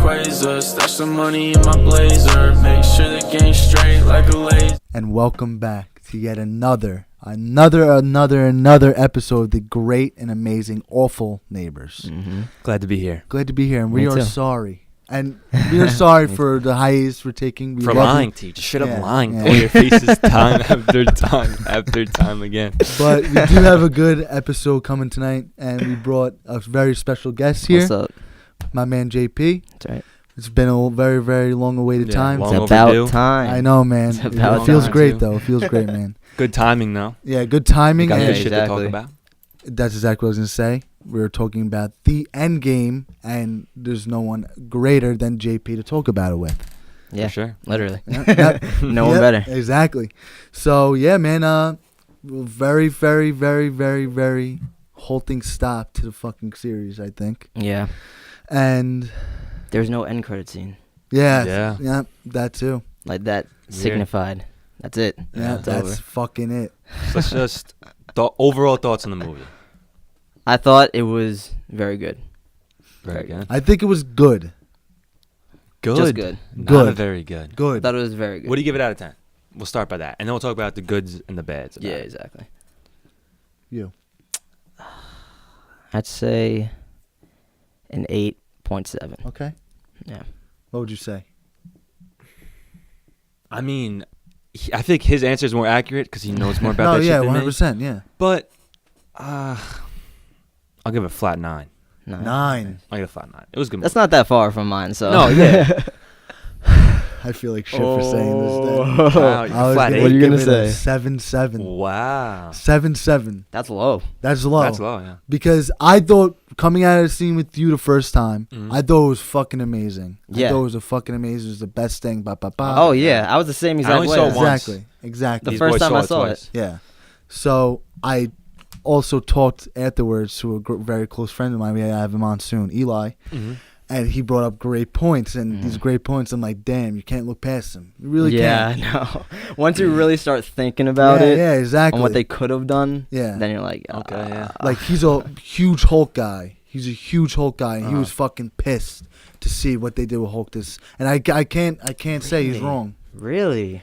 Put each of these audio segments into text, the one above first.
Quasar. Stash some money in my blazer. Make sure the game's straight like a laser. And welcome back to yet another episode of the great and amazing Awful Neighbors. Mm-hmm. Glad to be here. Glad to be here, and we Me are too. sorry. And we are sorry for the hiatus we're taking. For lying to you. Just straight up lying. Yeah. Pull your faces time after time after time again. But we do have a good episode coming tonight, and we brought a very special guest here. What's up? My man JP. That's right. It's been a very, very long awaited time. long It's about overdue. time. I know, man. It's about It feels time, great, too. though. It feels great, man. Good timing, though. Yeah, good timing. We got And good shit to talk Exactly. about. that's exactly what I was going to say. We were talking about the Endgame, and there's no one greater than JP to talk about it with. Yeah, For sure. literally. Yep. No one Yep, better. Exactly. So, yeah, man, very, very, very, very, very halting stop to the fucking series, I think. Yeah. And, There's no end credit scene. yeah, Yeah. that too. Like that Weird. signified. That's it. Yeah, It's that's over. fucking it. So let's just overall thoughts on the movie. I thought it was very good. Very good. I think it was good. Good. Just good. Not Good. a very good. I Good. thought it was very good. What do you give it out of 10? We'll start by that. And then we'll talk about the goods and the bads. about Yeah, it. exactly. You. I'd say an 8.7. Okay. Yeah. What would you say? I mean, I think his answer is more accurate because he knows more about No, that yeah, shit than me. 100%, yeah. But I'll give it a flat 9. 9. I'll give it a flat 9. It was a good. That's not that far from mine, so. No, yeah. I feel like shit for saying this. Then. Wow, I was flat gonna 8. What are you give gonna it a say? 7-7. Wow. 7-7. That's low. That's low. That's low, yeah. Because I thought, coming out of the scene with you the first time, Mhm. I thought it was fucking amazing. Yeah. I thought it was a fucking amazing. It was the best thing. Ba, ba, ba. Oh, yeah. I was the same exact only way. saw it once. Exactly. Exactly. The These first boys time I saw twice. Yeah. So I also talked afterwards to a very close friend of mine. We have him on soon, Eli. Mm-hmm. And he brought up great points, and these great points, I'm like, damn, you can't look past them. You really Yeah, can't. I know. Once you really start thinking about yeah, it yeah, exactly. and what they could have done, Yeah. then you're like, Okay, yeah. Like, he's a huge Hulk guy. He's a huge Hulk guy, and he was fucking pissed to see what they did with Hulk. And I can't say he's Really? wrong. Really?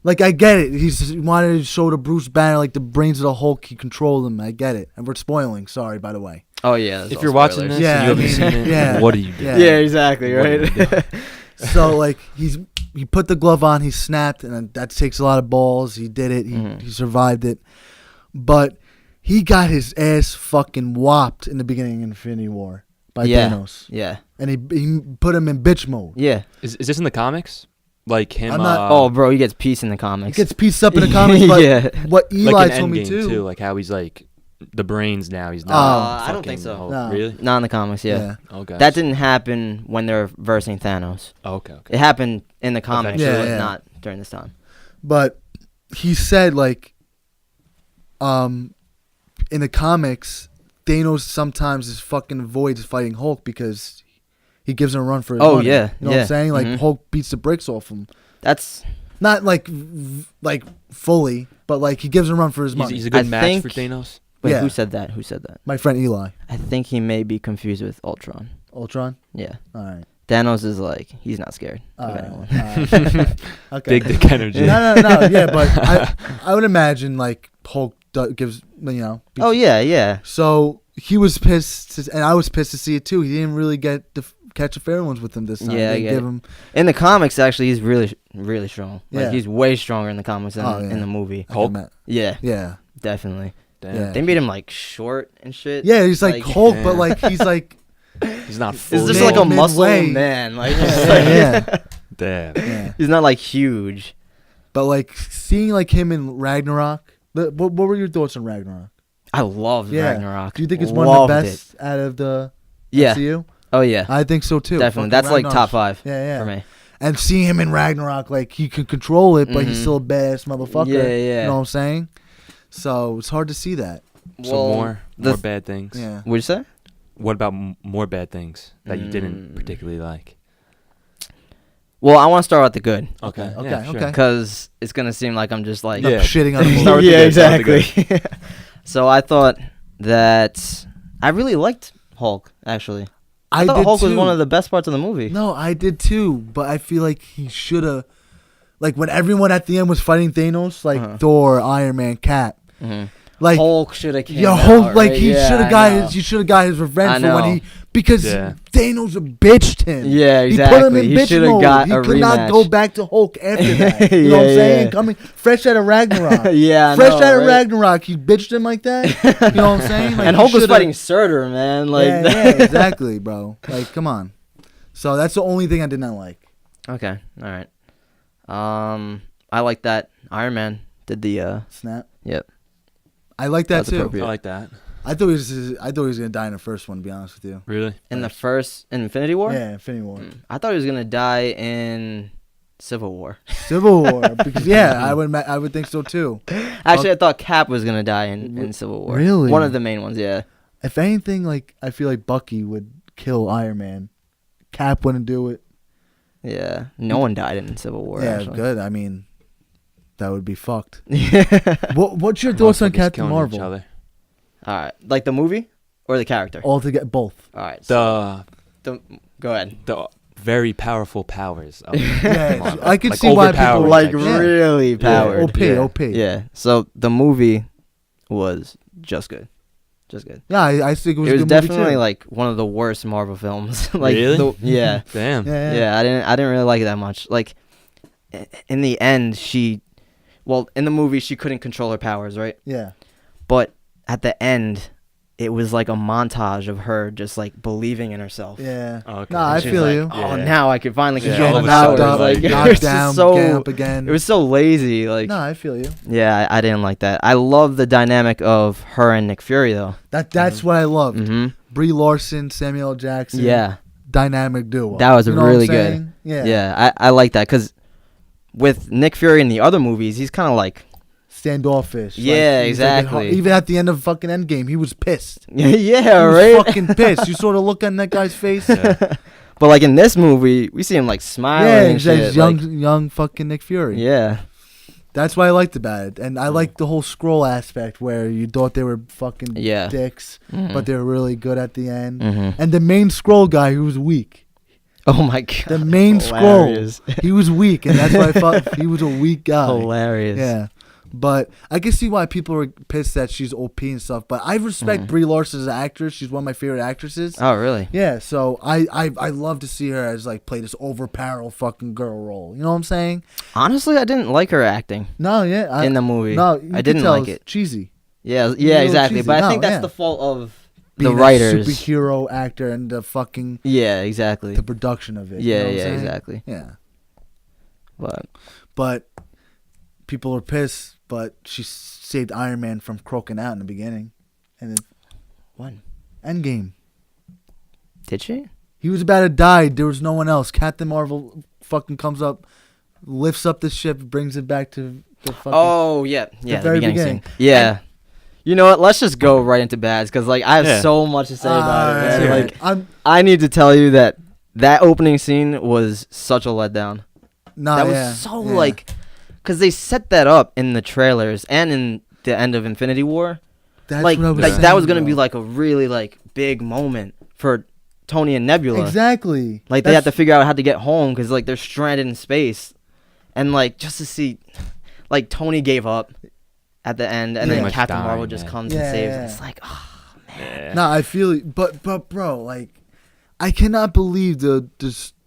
Like, I get it. He wanted to show to Bruce Banner, like, the brains of the Hulk. He controlled them. I get it. And we're spoiling. Sorry, by the way. Oh, yeah. that's If all you're watching spoilers. this Yeah, and you haven't I mean, seen it, yeah. what do you do? Yeah. Yeah, exactly, What right? do you do? So, like, he put the glove on. He snapped, and that takes a lot of balls. He did it. He survived it. But he got his ass fucking whopped in the beginning of Infinity War by Yeah. Thanos. Yeah. And he put him in bitch mode. Yeah. Is this in the comics? Like him? I'm not- Oh, bro, he gets peace in the It comics. gets pieced up in the comics, but Yeah. what Eli like in told me Endgame too. Like how he's like the brains now. He's not. I don't think fucking so. Hulk. No. Really? Not in the comics, yeah. Okay. That didn't happen when they were versing Thanos. Oh, okay. Okay. It happened in the comics, Yeah, but yeah. not during this time. But he said, like, in the comics, Thanos sometimes is fucking avoids fighting Hulk because he gives him a run for his Oh, money. yeah, You know what yeah. I'm saying? Like, Mhm. Hulk beats the brakes off him. That's Not like fully, but like he gives him a run for his money. He's a good I match for think- Thanos. wait. Yeah. Who said that? Who said that? My friend Eli. I think he may be confused with Ultron. Ultron? Yeah. All right. Thanos is like he's not scared All of right. anyone. Okay. Big dick energy. No, yeah, but I would imagine like Hulk gives, beats Oh yeah, yeah. So he was pissed, and I was pissed to see it too. He didn't really get to catch a fair ones with him this time. Yeah, I They get give it. him In the comics, actually, he's really, really strong. Yeah. Like he's way stronger in the comics than Oh, yeah. in the movie. Hulk? Yeah, Yeah, definitely. Damn. Yeah. They made him like short and shit. yeah. He's like Hulk, but like he's like He's not It's fully. just like a muscle midway. man. Like, yeah. Damn. Yeah. he's not like huge. But like seeing like him in Ragnarok. What were your thoughts on Ragnarok? I love Yeah. Ragnarok. Do you think it's one of the Loved best out of the Yeah. MCU? Oh yeah. I think so too. Definitely. Fucking That's like Ragnarok's- top 5 Yeah, yeah. for me. And seeing him in Ragnarok, like he can control it, but he's Mhm. still a badass motherfucker. Yeah, yeah. You know what I'm saying? So it's hard to see that. So Well, more bad things. Yeah. What'd you say? What about more bad things that you didn't Mm. particularly like? Well, I want to start with the good Okay. Okay, Yeah, sure. okay. because it's gonna seem like I'm just like Yeah. I'm shitting on the Start movie. with the yeah, good, start with the exactly. So I thought that I really liked Hulk. Actually, I I thought did Hulk was too. one of the best parts of the movie. No, I did too, but I feel like he should have. Like when everyone at the end was fighting Thanos, like Thor, Iron Man, Cap, like Hulk should have came yeah, out, Hulk, like right? he Yeah, should I have got know. his. He should have got his I revenge for when know. he because Yeah. Thanos bitched him. Yeah, He put him exactly. in He bitch shoulda mode. got he a could not rematch. go back to Hulk after that. You know what I'm Yeah, saying? yeah. Coming fresh out of Ragnarok. Yeah, I fresh know, out of right? Ragnarok, he bitched him like that. You know what I'm saying? Like, And he Hulk was shoulda- fighting Surtur, man. Like, yeah, exactly, bro. Like, come on. So that's the only thing I did not like. Okay, all right. I like that Iron Man did the. Snap. Yep. I like that That's too. appropriate. I like that. I thought he was gonna die in the first one. To be honest with you. Really? In the first Infinity War. Yeah, Infinity War, I thought he was gonna die in Civil War. Civil War. Because yeah, I would think so too. Actually, I thought Cap was gonna die in Civil War. Really? One of the main ones. Yeah. If anything, like I feel like Bucky would kill Iron Man. Cap wouldn't do it. Yeah. No one died in Civil War. Yeah, actually. good. I mean, that would be fucked. Yeah. What's your thoughts on Motherfuckers Captain killing each Marvel? other. All right. Like the movie or the character? All to get both. All right. So go ahead. The very powerful powers. Of Yeah, Marvel. I can Like see why people overpowered Like type yeah. shit. really Yeah. powered. OP, Yeah. OP. Yeah. So the movie was just good. Just good. Yeah, I think it was. It was a good movie, definitely too. like one of the worst Marvel films. Like Really? yeah. Damn. Yeah. I didn't really like it that much. Like in the end in the movie she couldn't control her powers, right? Yeah. But at the end it was like a montage of her just like believing in herself. Yeah. Okay. Nah, I She was feel like, you. Oh, Yeah. now I can finally Yeah, control all my of a knocked sudden, up, like, it knocked was down, just so getting up again. it was so lazy. Like No, I feel you. yeah, I didn't like that. I love the dynamic of her and Nick Fury though. That's what I loved. Mm-hmm. Brie Larson, Samuel L. Jackson. Yeah. Dynamic duo. That was You know what I'm really good. saying? Yeah. Yeah, I like that because with Nick Fury in the other movies, he's kind of like, Standoffish. Yeah, he's like exactly. even at the end of fucking Endgame, he was pissed. yeah, He was right. fucking pissed. You saw the look on that guy's face. Yeah. But like in this movie, we see him like smiling. Yeah, and exactly. shit. Young, like, young fucking Nick Fury. yeah, That's what I liked about it, and I liked the whole scroll aspect where you thought they were fucking Yeah. dicks, Mhm. but they were really good at the end. Mhm. And the main scroll guy, who was weak. Oh my god. The main Hilarious. scroll, he was weak, and that's why I thought he was a weak guy. Hilarious. Yeah. But I can see why people are pissed that she's OP and stuff. But I respect Brie Larson as an actress. She's one of my favorite actresses. Oh really? Yeah, so I love to see her as like play this overpowered fucking girl role. You know what I'm saying? Honestly, I didn't like her acting No, yeah. in the movie. No, I didn't like it. Cheesy. Yeah, little yeah, exactly. cheesy. But I No, think that's yeah. the fault of Being the a writers. superhero actor and the fucking Yeah, exactly. the production of it. you know Yeah, what I'm yeah, saying? exactly. Yeah, But but people are pissed. But she saved Iron Man from croaking out in the beginning, and then when Endgame. did she? He was about to die. There was no one else. Captain Marvel fucking comes up, lifts up the ship, brings it back to the fucking. Oh yeah, yeah. The very beginning beginning. scene. Yeah. You know what? Let's just go right into bads because like I have Yeah. so much to say about it. Man. Alright. Like I need to tell you that opening scene was such a letdown. Nah, That was yeah, so yeah. like, because they set that up in the trailers and in the end of Infinity War. That's like what I was that saying, was gonna be bro. like a really like big moment for Tony and Nebula. Exactly. Like they have to figure out how to get home because like they're stranded in space, and like just to see, like Tony gave up at the end, and Yeah. then Much Captain dying, Marvel just man. comes Yeah, and saves. yeah. It. It's like, oh man. Yeah. Nah, I feel it, but bro, like, I cannot believe the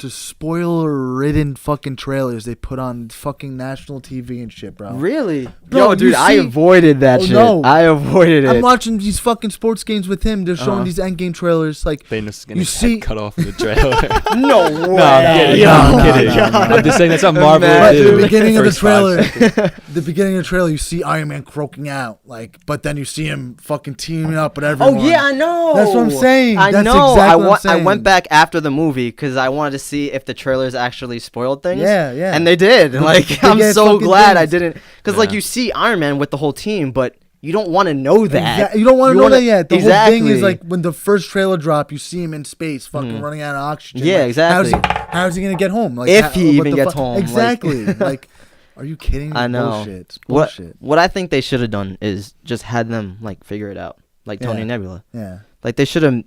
spoiler-ridden fucking trailers they put on fucking national TV and shit, bro. Really? Bro, Yo, you dude, I see- avoided that Oh, shit. no. I avoided I'm it. watching these fucking sports games with him. They're showing Uh-huh. these Endgame trailers. Like, Thanos is You gonna see- get cut off in the trailer. No way. No, I'm kidding. No, I'm no, kidding. no, no. I'm just saying that's what Marvel But did. the with beginning of the first 5 trailer, seconds. the beginning of the trailer, you see Iron Man croaking out, like, but then you see him fucking teaming up with everyone. Oh yeah, I know. That's what I'm saying. I That's know. exactly what I'm I went saying. back after the movie because I wanted to see if the trailers actually spoiled things. Yeah, yeah. And they did. Like big I'm ass so fucking glad I things. didn't, because like Yeah. you see Iron Man with the whole team, but you don't want to know that. You don't want to know wanna- that yet. The exactly. whole thing is like when the first trailer dropped, you see him in space, fucking running out of oxygen. Yeah, Like, exactly. How's he gonna get home? Like, If he what even the gets home, like- Exactly. Like, are you kidding me? I know. Bullshit. It's bullshit. What I think they should have done is just had them like figure it out, like Tony Yeah. and Nebula. Yeah. Like they should have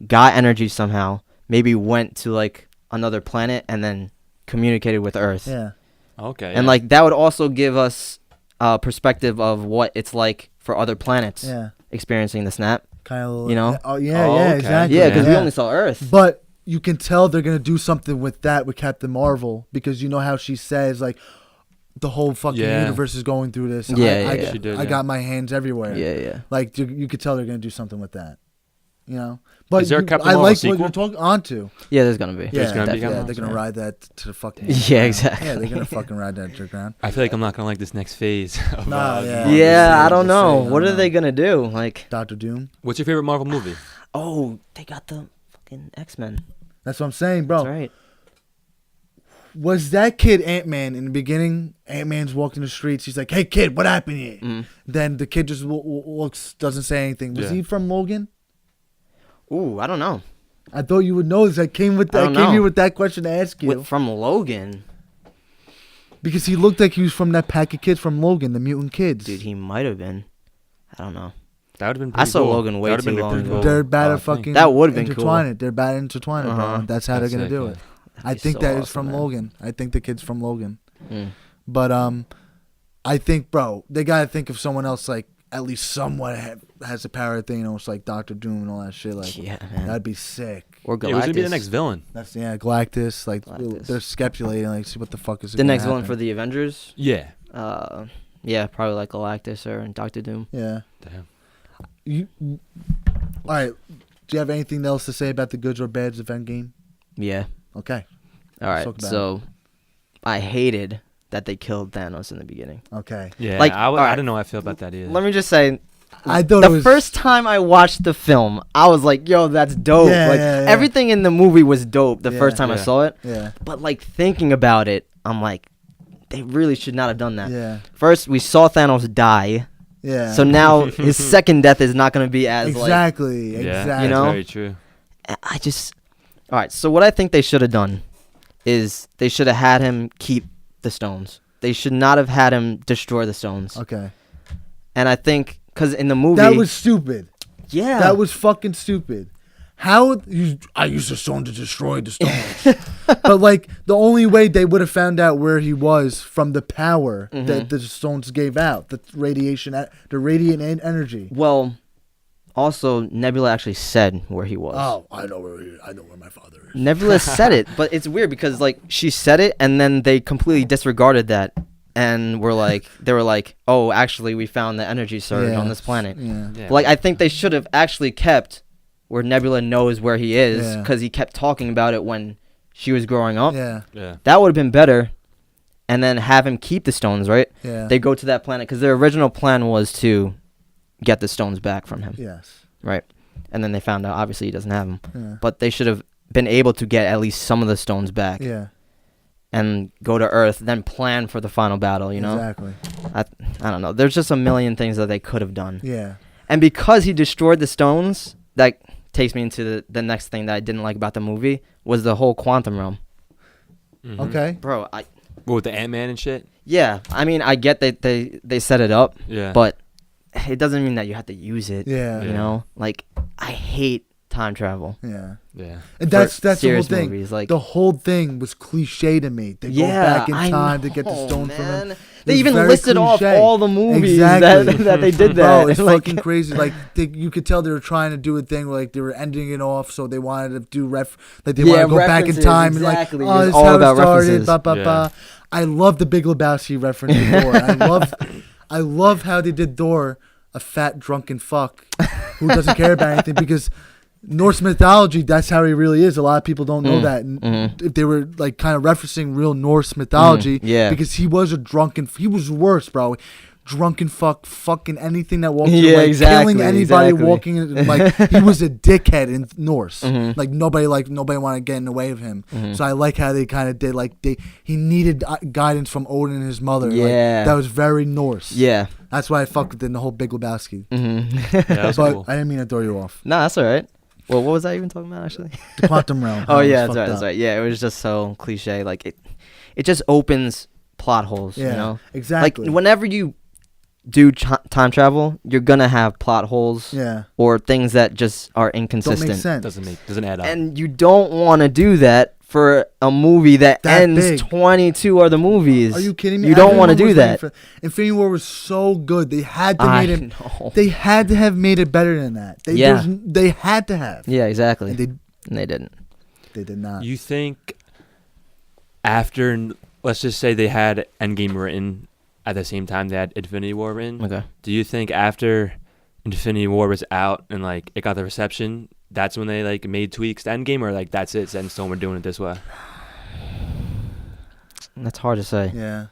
got energy somehow, maybe went to like another planet and then communicated with Earth. Yeah. Okay. And like that would also give us a perspective of what it's like for other planets Yeah. experiencing the snap. Kind of. You know? Oh yeah, Oh, yeah, okay. exactly. Yeah, because we only saw Earth. But you can tell they're gonna do something with that with Captain Marvel, because you know how she says like the whole fucking universe is going through this. Yeah, she did. I got my hands everywhere. Yeah. Like you could tell they're gonna do something with that. You know. But Is there a Captain I Marvel like sequel? what you're talking onto. Yeah, there's gonna be. There's gonna be Yeah, Captain they're gonna Marvel. ride that to the fucking. Yeah, ground. exactly. Yeah, they're gonna fucking ride that to the ground. I feel like I'm not gonna like this next phase. Of, Nah, yeah. Yeah, I don't Just know. saying, What I are don't they know. gonna do? Like, Doctor Doom. What's your favorite Marvel movie? oh, they got the fucking X-Men. That's what I'm saying, bro. That's right. Was that kid Ant-Man in the beginning? Ant-Man's walking the streets. He's like, "Hey, kid, what happened here?" Mm. Then the kid just looks, doesn't say anything. Was Yeah. he from Logan? Ooh, I don't know. I thought you would know this. I came I don't know. here with that question to ask you From Logan, because he looked like he was from that pack of kids from Logan, the mutant kids. dude, he might have been. I don't know. That would have been. I Pretty saw cool. Logan way That would've too been long pretty ago. cool. They're bad at thing. fucking. That would've been intertwine cool. it. They're bad at intertwine it, Uh-huh. bro. That's how they're That's gonna sick, do yeah. it. That'd I be think so that is awesome, from man. Logan. I think the kid's from Logan. Mm. But I think, bro, they gotta think of someone else like at least somewhat has the power of Thanos, like Doctor Doom and all that shit. Like, Yeah, man. that'd be sick. Or Galactus. It was gonna be the next villain. That's Galactus. Like Galactus. they're speculating, like see what the fuck is The gonna next villain happen. for the Avengers. Yeah. Yeah, probably like Galactus or Doctor Doom. Yeah. Damn. You. All right. Do you have anything else to say about the goods or bads of Endgame? Yeah. Okay. All right. talk about So, I hated that they killed Thanos in the beginning. Okay. Yeah. Like, I alright. don't know how I feel about that either. Let me just say, I thought the it was first time I watched the film, I was like, "Yo, that's dope!" Yeah, like yeah, yeah. everything in the movie was dope the Yeah. first time I Yeah. saw it. Yeah. But like thinking about it, I'm like, they really should not have done that. Yeah. First, we saw Thanos die, Yeah. so now his second death is not going to be as like. exactly. Yeah. Exactly. You know? That's very true. I just. All right. So what I think they should have done is they should have had him keep the stones. They should not have had him destroy the stones. Okay. And I think because in the movie, That was stupid. yeah, That was fucking stupid. How I used the stone to destroy the stones, but like the only way they would have found out where he was from the power Mm-hmm. that the stones gave out, the radiation, the radiant energy. Well, also Nebula actually said where he was. Oh, I know where my father is. Nebula said it, but it's weird because like she said it and then they completely disregarded that and they were like, "Oh, actually we found the energy surge Yeah. on this planet." Yeah. Yeah. Like I think they should have actually kept where Nebula knows where he is Yeah. because he kept talking about it when she was growing up. Yeah. Yeah. That would have been better. And then have him keep the stones, right? Yeah. They go to that planet because their original plan was to get the stones back from him, Yes. right? And then they found out obviously he doesn't have them. Yeah. But they should have been able to get at least some of the stones back Yeah. and go to Earth, then plan for the final battle, you know? Exactly. I don't know. There's just a million things that they could have done. Yeah. And because he destroyed the stones, that takes me into the next thing that I didn't like about the movie was the whole quantum realm. Mhm. Okay. Bro, What, with the Ant-Man and shit? yeah, I mean, I get that they set it up, Yeah. but it doesn't mean that you have to use it. Yeah. You Yeah. know? Like, I hate time travel. Yeah. Yeah. And For that's the whole serious thing. movies, like- the whole thing was cliche to me. They Yeah, go back in I time to get the know, stone from him. man. It They was even very listed off cliche. all the movies Exactly. that they did that. Bro, it's Like- fucking crazy. Like you could tell they were trying to do a thing where like they were ending it off, so they wanted to do like they Yeah, wanted to go back in references, time exactly. and like, oh, It's this is all how about it started. references. Ba, ba, Yeah. ba. I love the Big Lebowski reference to Thor. I love how they did Thor a fat drunken fuck who doesn't care about anything because Norse mythology, that's how he really is. A lot of people don't know that. And if they were like kind of referencing real Norse mythology, yeah. because he was a drunken, he was worse, bro. Drunken fuck, fucking anything that walked Yeah, away, exactly, killing anybody exactly. walking. Like he was a dickhead in Norse. Mhm. Like nobody wanted to get in the way of him. Mhm. So I like how they kind of did. Like he needed guidance from Odin and his mother. Like, Yeah. that was very Norse. Yeah. That's why I fucked with it in the whole Big Lebowski. Mm-hmm. Yeah, that was But cool. I didn't mean to throw you off. No, that's all right. Well, what was I even talking about actually? The quantum realm. Oh how it was yeah, that's fucked right. That's up. right. Yeah, it was just so cliche. Like it just opens plot holes. Yeah, You know, exactly. like whenever you do time travel, you're gonna have plot holes Yeah. or things that just are Don't inconsistent. make sense. Doesn't add up. And you don't want to do that for a movie that ends big. 22 other movies. Are you kidding me? You don't want to Everyone do was waiting that. Infinity War was so good. They had to I made it. know. They had to have made it better than that. Yeah. They had to have. Yeah, exactly. And And they didn't. they did not. You think after, let's just say they had Endgame written at the same time they had Infinity War written. Okay. Do you think after Infinity War was out and like it got the reception, that's when they like made tweaks to Endgame, or like that's it, set in stone, we're doing it this way? That's hard to say. Yeah.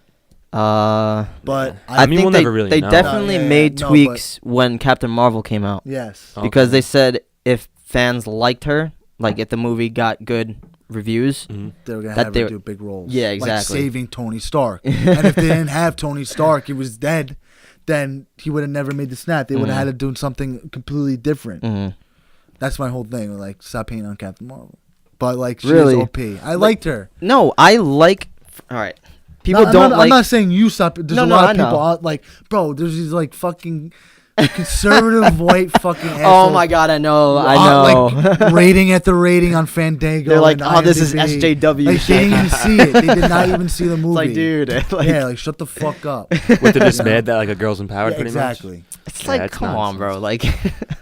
I But I mean, think we'll they, never really they know. definitely No, yeah, made no, tweaks when Captain Marvel came out yes. Oh. because Okay. they said if fans liked her, like if the movie got good reviews, Mhm. They were gonna that have they her were- do big roles. Yeah, Like exactly. saving Tony Stark. And if they didn't have Tony Stark, he was dead. Then he would have never made the snap. They would have Mhm. had to do something completely different. mhm. That's my whole thing. Like, stop hating on Captain Marvel. But like, she's Really? OP. I liked her. No, I like. All right, people No, don't like. I'm not saying you stop. There's No, a no, lot I of people know. out, like, bro. There's these like fucking conservative white fucking. Oh assholes, my god, I know, I know. Like rating at the rating on Fandango. They're like, and oh, this is IMDb. SJW. Like, they didn't even see it. They did not even see the movie. It's like, dude, like, Yeah, like shut the fuck up. With the You just know? mad that like a girl's empowered, Yeah, pretty exactly. it's Yeah, like, it's come on, bro, like,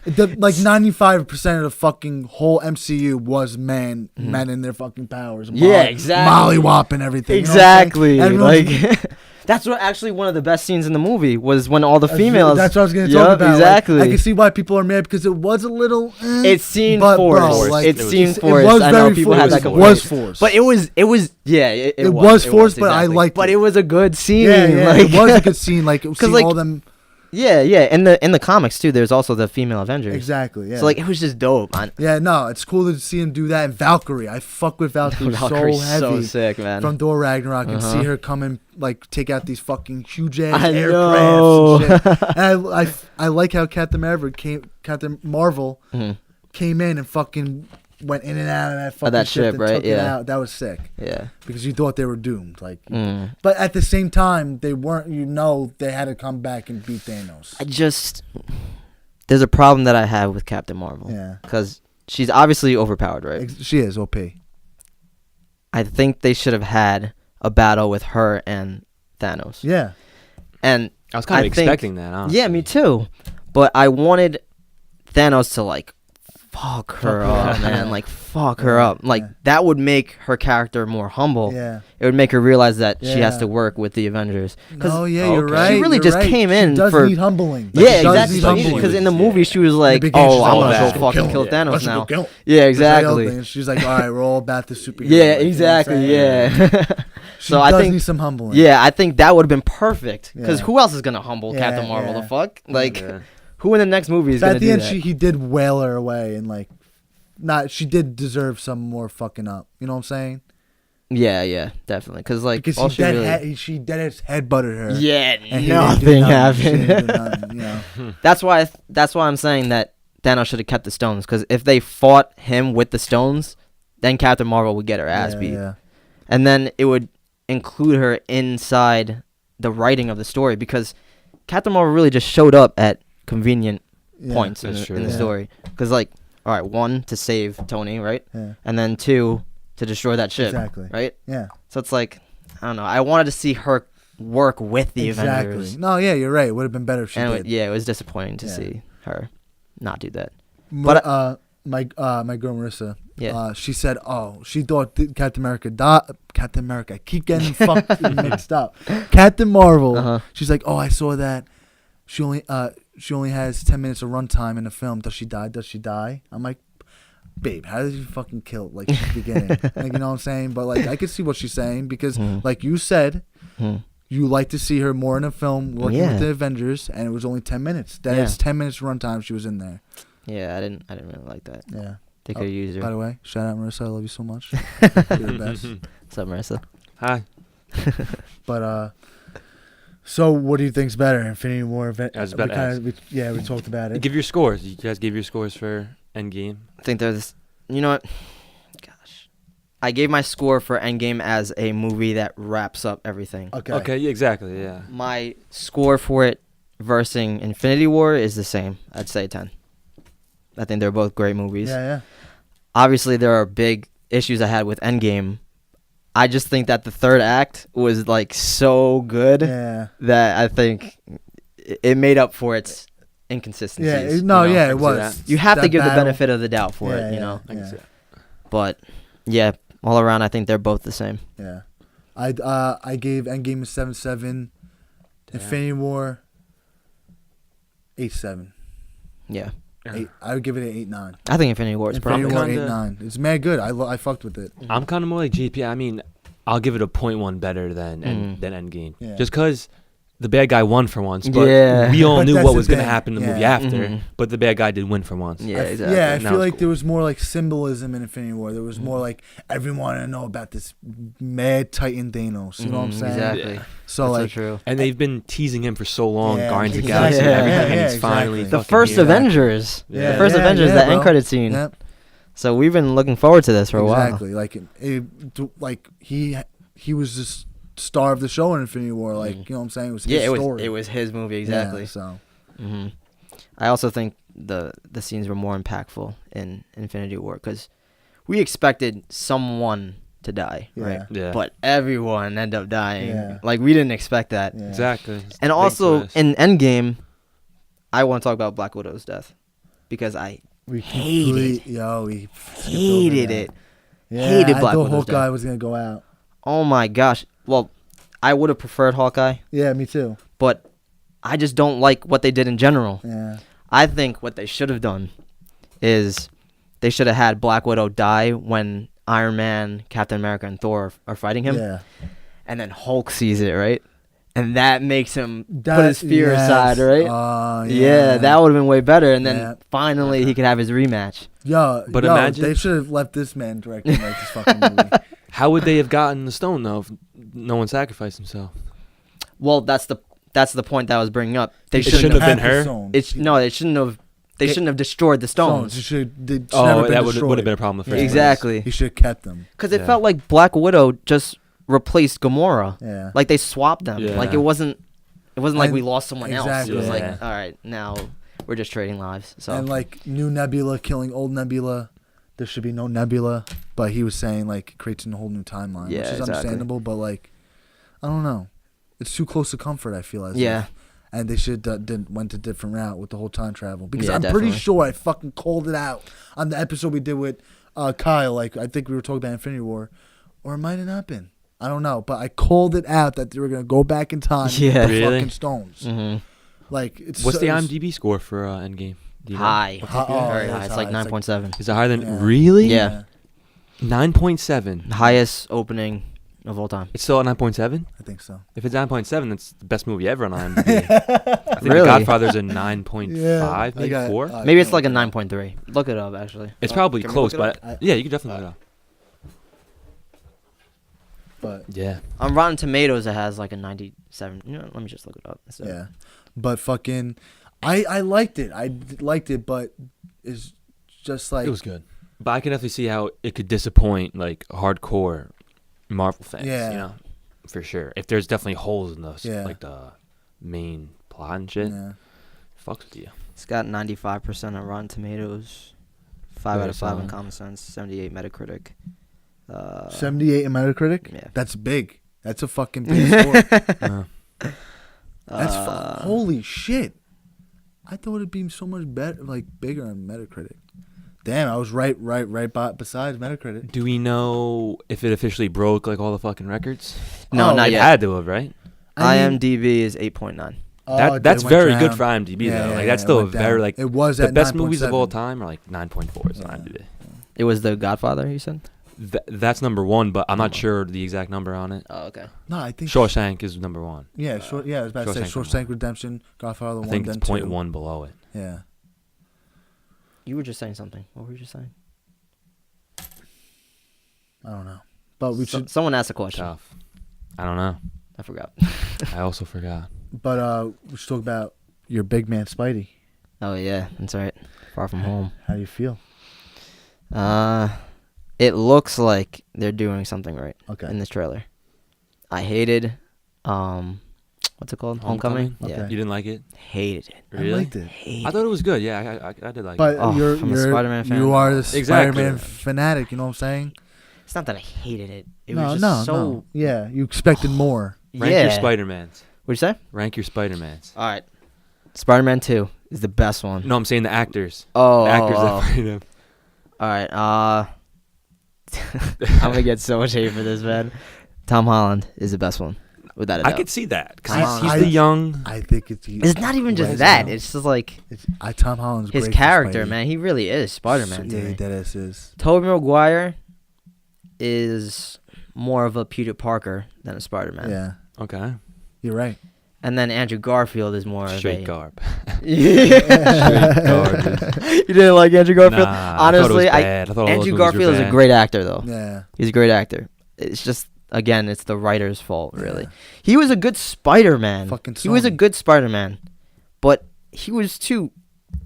Like 95% of the fucking whole MCU was men in their fucking powers. Yeah, exactly. Mollywop everything. You know what I'm saying? exactly, Everyone's- like. That's what actually one of the best scenes in the movie was when all the females. That's what I was going to Yup, talk about. Like, Exactly. I can see why people are mad because it was a little. It seemed but, forced. bro, like, it it was- seemed it forced. was I know very people had forced. that It complaint. was forced. But it was, yeah, it was forced, but I liked But it. it was a good scene. Yeah, yeah, like, it was a good scene. Like, seeing like, all them. yeah. In the comics too, there's also the female Avengers. Exactly, yeah. So like, it was just dope, man. Yeah, no, it's cool to see him do that. And Valkyrie, I fuck with Valkyrie, Valkyrie's so heavy. so sick, man. From Thor Ragnarok and Uh-huh. see her come and like take out these fucking huge ass I aircrafts and know. shit. And I like how Captain Marvel Mhm. came in and fucking went in and out of that fucking that ship, and right? took it Yeah. out. That was sick Yeah. because you thought they were doomed. Like, Mm. but at the same time, they weren't. You know, they had to come back and beat Thanos. There's a problem that I have with Captain Marvel. Yeah, Because she's obviously overpowered, right? she is OP. I think they should have had a battle with her and Thanos. Yeah, And I was kind I of think- expecting that. Honestly. yeah, me too. But I wanted Thanos to like fuck her her up, up. man. Like fuck her Yeah, up. Like yeah. that would make her character more humble. yeah. It would make her realize that she has Yeah. to work with the Avengers. Oh yeah, Okay. you're She right. really you're just right. came in She does for- need humbling. Yeah, She does exactly. need humbling. Because in the Yeah. movie, she was like, beginning, "Oh, she's I'm all gonna that. go fucking kill Yeah. Thanos Let's now." go kill him. Yeah, That's the other exactly. thing. She's like, all right, we're all about the superhero. Yeah, life," you know what I'm exactly. saying? Yeah. She So I does think- need some humbling. Yeah, I think that would have been perfect. Because Yeah. who else is gonna humble Yeah, Captain Marvel? yeah. The fuck? Like, Yeah. who in the next movie is So gonna at the do end, that? he did whale her away and like, not. She did deserve some more fucking up. You know what I'm saying? Yeah, definitely. Because like, Because all he she dead, really- she dead as head butted her. yeah, and he didn't do nothing She didn't happened. do nothing, you know? That's why I'm saying that Thanos should have kept the stones. Because if they fought him with the stones, then Captain Marvel would get her ass beat, Yeah. and then it would include her inside the writing of the story. Because Captain Marvel really just showed up at convenient Yeah. points in That's the, true. in the Yeah. story. Because like, all right, 1 to save Tony, right, Yeah. and then 2 to destroy that ship, Exactly. right. Yeah. So it's like, I don't know. I wanted to see her work with the Exactly. Avengers. No, yeah, you're right. It would have been better if she And did. yeah, it was disappointing to Yeah. see her not do that. But But- my girl Marissa, Yeah. she said, oh, she thought Captain America died. Captain America, I keep getting fucked mixed up. Captain Marvel. Uh-huh. She's like, oh, I saw that. She only has 10 minutes of runtime in the film. Does she die? Does she die? I'm like, babe, how did you fucking kill like at the beginning? Like, you know what I'm saying? But like, I could see what she's saying because, like you said, you like to see her more in a film working Yeah. with the Avengers, and it was only 10 minutes. That Yeah. is 10 minutes runtime. She was in there. Yeah, I didn't really like that. Yeah. They could have used By her. the way, shout out Marissa. I love you so much. You're the best. What's up, Marissa? Hi. But so what do you think's better, Infinity War? I was about to ask. We talked about it. Give your scores. You guys give your scores for Endgame. I think there's, you know what? Gosh, I gave my score for Endgame as a movie that wraps up everything. Okay. Okay. Yeah, exactly. Yeah. My score for it versus Infinity War is the same. I'd say 10. I think they're both great movies. Yeah. Obviously, there are big issues I had with Endgame. I just think that the third act was like so good that I think it made up for its inconsistencies. It was. You have to That give the battle- benefit of the doubt for it, you know. I can see that. But yeah, all around, I think they're both the same. Yeah. I gave Endgame a 7.7. Infinity War 8.7. Yeah, I would give it an 8.9. I think Infinity War is Infinity perfect. War Kinda- 8.9. It's mad good. I fucked with it. I'm kind of more like GP. I mean, I'll give it a 0.1 better than Endgame. Yeah. Just because the bad guy won for once, but Yeah. we all But knew that's what the was going to thing. happen in the movie Yeah. after. Mhm. But the bad guy did win for once. Yeah, I exactly. Yeah, I Now feel it's like cool. there was more like symbolism in Infinity War. There was more like everyone wanted to know about this mad Titan Thanos. You know what I'm saying? Exactly. Yeah. So That's like, so true. And they've been teasing him for so long, Yeah, Guardians of the exactly. Galaxy, and Yeah, everything, yeah, and he's finally exactly. The fucking first here. Avengers. Yeah. The first Yeah, Avengers, yeah, the bro. end credit scene. Yep. So we've been looking forward to this for a while. Exactly. Like he was the star of the show in Infinity War. Like you know what I'm saying? It was his story. It was his movie exactly. Yeah, so hmm I also think the scenes were more impactful in Infinity War because we expected someone to die, right? Yeah. But everyone ended up dying. Yeah. Like we didn't expect that. yeah. Exactly. It's a And big also twist. in Endgame, I want to talk about Black Widow's death because I We Hated. we skipped over hated that. it. Yeah, Hated I Black thought Widow's Hawkeye death. was gonna go out. Oh my gosh. Well, I would have preferred Hawkeye, Yeah, me too. but I just don't like what they did in general. Yeah. I think what they should have done is they should have had Black Widow die when Iron Man, Captain America, and Thor are fighting him, Yeah. and then Hulk sees it, right? And that makes him put his fear aside, right? Yeah, that would have been way better. And then Yeah. finally he could have his rematch. But yo, imagine- they should have left this man directing like this fucking movie. How would they have gotten the stone though if no one sacrificed himself? Well, that's the point that I was bringing up. They It shouldn't have been the her? stones. They shouldn't have. They shouldn't have destroyed the Stones. stones. Oh, that would have been a problem in the first place. Exactly. He should have kept them. Because it Yeah. felt like Black Widow just replaced Gamora. Yeah. Like they swapped them. Yeah. Like it wasn't like And- we lost someone else. It was Exactly. like, all right, now we're just trading lives. So And like new Nebula killing old Nebula. There should be no Nebula. But he was saying like it creates a whole new timeline. Yeah, which is exactly. understandable, but like I don't know. It's too close to comfort, I feel as yeah, if. And they should went a different route with the whole time travel because Yeah, I'm definitely. pretty sure I fucking called it out on the episode we did with Kyle. Like I think we were talking about Infinity War, or it might have not been. I don't know, but I called it out that they were gonna go back in time. Yeah. and get the Really? fucking stones. hmm Like it's What's the it's- IMDb score for Endgame? Do you know? high, High- oh, very yeah, high. it's It's like high. It's 9.7, Is it higher than Yeah. really? Yeah. 9.7. highest opening of all time. It's still at 9.7. I think so. If it's 9.7, that's the best movie ever on IMDb. I think Really? The Godfather's a 9.5, I maybe got- 4. Maybe it's like a 9.3. Look it up, actually. It's probably Can we close, look it but yeah, you can definitely look it up. But Yeah. On Rotten Tomatoes, it has like a 97. You know, let me just look it up. So, yeah, but fucking, I liked it. I liked it, but it's just like It was good. But I can definitely see how it could disappoint like hardcore Marvel fans. Yeah. You know, for sure. If there's definitely holes in those, Yeah. like the main plot and shit, Yeah. fucks with you. It's got 95% on Rotten Tomatoes, 5 Very out of 5 on solid. Common Sense, 78 Metacritic. 78 in Metacritic. Yeah. That's big. That's a fucking big score. Uh, That's Uh, holy shit. I thought it'd be so much better, like bigger on Metacritic. Damn, I was right besides Metacritic. do we know if it officially broke like all the fucking records? No, Oh, not It yet. had to have, right? IMDb is 8.9. That's very good for IMDb Yeah, though. yeah, Like yeah, that's it still a went very down. like It was the at best movies of all 9.7. time are like 9.4s Yeah. on IMDb. It was The Godfather, you said? That's number 1, but I'm not sure the exact number on it. Oh, okay. No, I think Shawshank is number 1. Yeah, I was about to say Shawshank Shawshank Redemption, Godfather I 1, think then it's 2. 0.1 below it. Yeah. You were just saying something. What were you just saying? I don't know. But we should Someone asked a question. Tough. I don't know. I forgot. I also forgot. we should talk about your big man Spidey. Oh, yeah. That's right. Far From Home. How do you feel? It looks like they're doing something right Okay. in this trailer. I hated What's it called? Homecoming. Okay. Yeah. You didn't like it? Hated it. Really? I liked it. Hated I thought it was good. Yeah, I did like But it. Oh, you're I'm a Spider-Man fan. You are the Exactly. Spider-Man fanatic. You know what I'm saying? It's not that I hated it. It no, was no, just so. no. Yeah, you expected more. Rank yeah. your Spider-Mans. What'd you say? Rank your Spider-Mans. All right. Spider-Man 2 is the best one. No, I'm saying the actors. Oh. The actors oh, that played him. All right. I'm gonna get so much hate for this, man. Tom Holland is the best one, without a doubt. I could see that because Tom he's Holland. the young. I think it's. It's not even just Right that. now. It's just like Tom Holland's his great for character, Spidey. man. He really is Spider-Man to Yeah, me. that is. Tobey Maguire is more of a Peter Parker than a Spider-Man. Yeah, Okay. you're right. And then Andrew Garfield is more Straight of a... garb. Yeah. Straight garbage. You didn't like Andrew Garfield? Nah, Honestly, I thought all those Andrew movies were Garfield is a bad. great actor, though. Yeah. He's a great actor. It's just, again, it's the writer's fault, really. Yeah. He was a good Spider-Man. Fucking He was a Sony. good Spider-Man. But he was too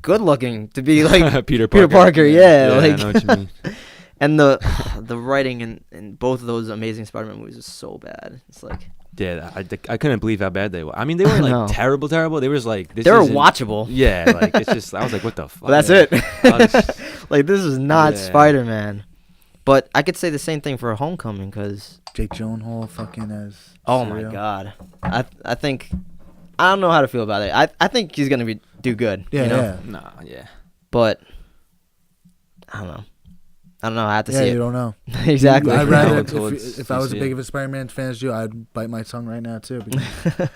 good-looking to be like Peter Parker. Peter Parker. Yeah, I like know what you mean. and the writing in both of those Amazing Spider-Man movies is so bad. It's like Yeah, I couldn't believe how bad they were. I mean, they weren't I know. like terrible. They were just like this. they were isn't- watchable. Yeah, like it's just. I was like, what the fuck? Well, that's Yeah. I was- it. Like this is not Yeah. Spider-Man. But I could say the same thing for Homecoming because Jake Gyllenhaal fucking as. oh my Mysterio. god, I think I don't know how to feel about it. I think he's gonna do good. Yeah, you know? yeah. Nah, yeah. But I don't know. I have to Yeah, see you it. don't know. Exactly. I'd rather Until if I was you as see big it. of a Spider-Man fan as you, I'd bite my tongue right now too. Because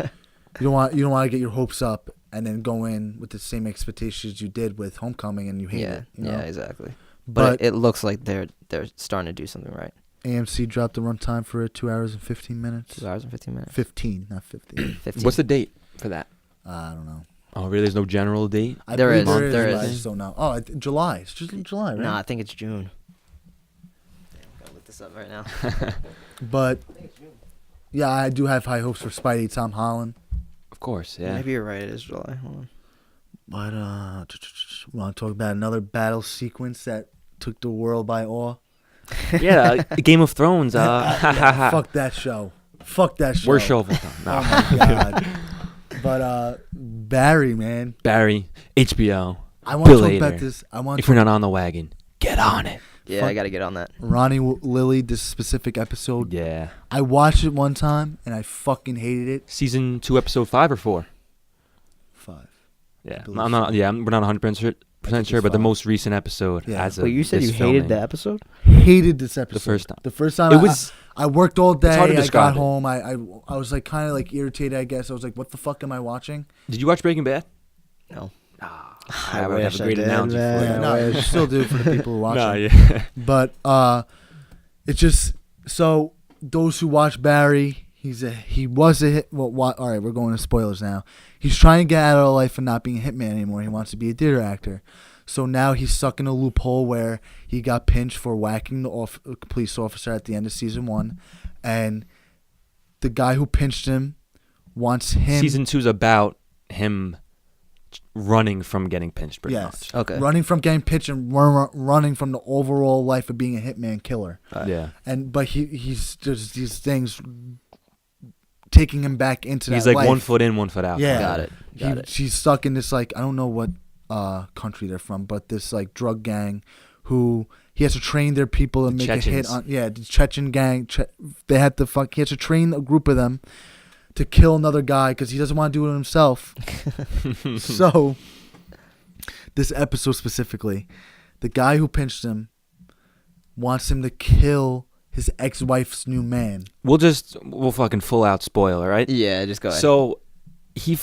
you don't want to get your hopes up and then go in with the same expectations you did with Homecoming and you hate yeah, it. You know? yeah, exactly. But But it looks like they're starting to do something right. AMC dropped the runtime for 2 hours and 15 minutes. 2 hours and 15 minutes. 15, not 15. 15. What's the date for that? I don't know. Oh, really? There's no general date. I There believe is, there but is. I just don't know. Oh, July. It's just in July, right? No, I think it's June. Gotta look this up right now. But yeah, I do have high hopes for Spidey, Tom Holland. Of course, yeah. Maybe you're right. It is July. Hold on. But want to talk about another battle sequence that took the world by awe? Yeah, Game of Thrones. Yeah, fuck that show. Fuck that show. Worst show of all time. Oh Nah. my god. But Barry, man, Barry, HBO. I want to talk Bill about Hader. this. I want If you're not on the wagon, get on it. Yeah, Fuck. I gotta get on that. Ronnie Lilly, this specific episode. Yeah. I watched it one time and I fucking hated it. Season 2, episode 5 or 4? 5. Yeah. believe I'm not. Yeah, we're not 100% sure, but the five. most recent episode. Yeah. As of Wait, you said this you filming. hated the episode? Hated this episode. first time. The first time. It was. I worked all day. hard to I got describe it. home. I was like kind of like irritated. I guess I was like, "What the fuck am I watching?" Did you watch Breaking Bad? No. I would have a great analogy for Yeah, it. no, I still do for the people who watch No, it. yeah. But it's just so those who watch Barry, he was a hit. Well, all right, we're going to spoilers now. He's trying to get out of life and not being a hitman anymore. He wants to be a theater actor. So now he's stuck in a loophole where he got pinched for whacking the police officer at the end of season 1, and the guy who pinched him wants him. Season 2's about him running from getting pinched, pretty Yes. much. Okay. Running from getting pinched and running from the overall life of being a hitman killer. Yeah. But he's just these things taking him back into He's that like life. 1 foot in, 1 foot out. Yeah. Got it. Got it. She's stuck in this like I don't know what country they're from, but this like drug gang who he has to train their people to The make a hit Chechens. on. Yeah, the Chechen gang. They had to he has to train a group of them to kill another guy because he doesn't want to do it himself. So this episode specifically, the guy who pinched him wants him to kill his ex-wife's new man. We'll fucking full out spoil, all right? Yeah, just go ahead. So he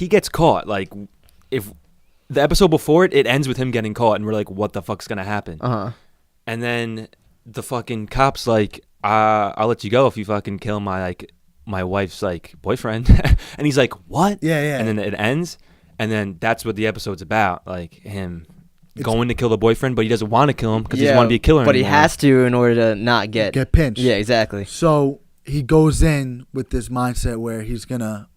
gets caught. Like, if the episode before it ends with him getting caught, and we're like, what the fuck's gonna happen? Uh-huh. And then the fucking cop's like, I'll let you go if you fucking kill my wife's like boyfriend. And he's like, what? Yeah. And then it ends, and then that's what the episode's about, like him going to kill the boyfriend, but he doesn't want to kill him because he doesn't want to be a killer But he anymore. has to in order to not get pinched. Yeah, exactly. So he goes in with this mindset where he's gonna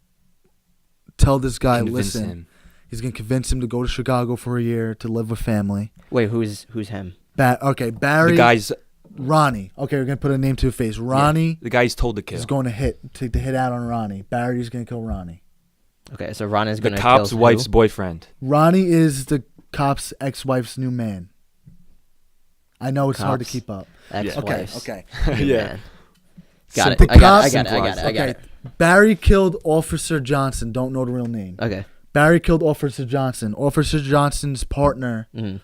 tell this guy, Convince listen, him. he's gonna convince him to go to Chicago for a year to live with family. Wait, who's him? Okay, Barry. The guy's Ronnie. Okay, we're gonna put a name to a face. Ronnie The guy he's told to kill. is going to take the hit out on Ronnie. Barry's gonna kill Ronnie. Okay, so Ron is The gonna cop's kill wife's who? boyfriend. Ronnie is the cop's ex-wife's new man. I know it's hard to Cop's keep up. Ex-wife's. Okay. new Yeah. man. Got So it. the I got cops- it. I got it. Barry killed Officer Johnson. Don't know the real name. Okay. Barry killed Officer Johnson. Officer Johnson's partner Mhm.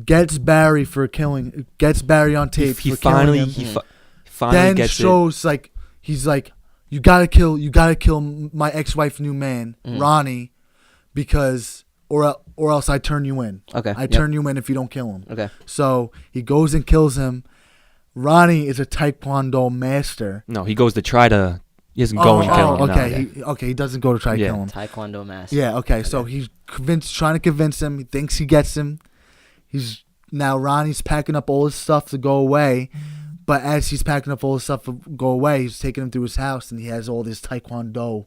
gets Barry for killing. Gets Barry on tape He for finally killing him. finally Then gets shows like he's like, you gotta kill my ex-wife new man Ronnie, because or else I turn you in. Okay. I turn you in if you don't kill him. Okay. So he goes and kills him. Ronnie is a Taekwondo master. No, he goes to try to. He doesn't go and kill him. Okay, No. he doesn't go to try to Yeah. kill him. Taekwondo master. Yeah, okay. So he's trying to convince him. He thinks he gets him. Now Ronnie's packing up all his stuff to go away. But as he's packing up all his stuff to go away, he's taking him through his house, and he has all this Taekwondo.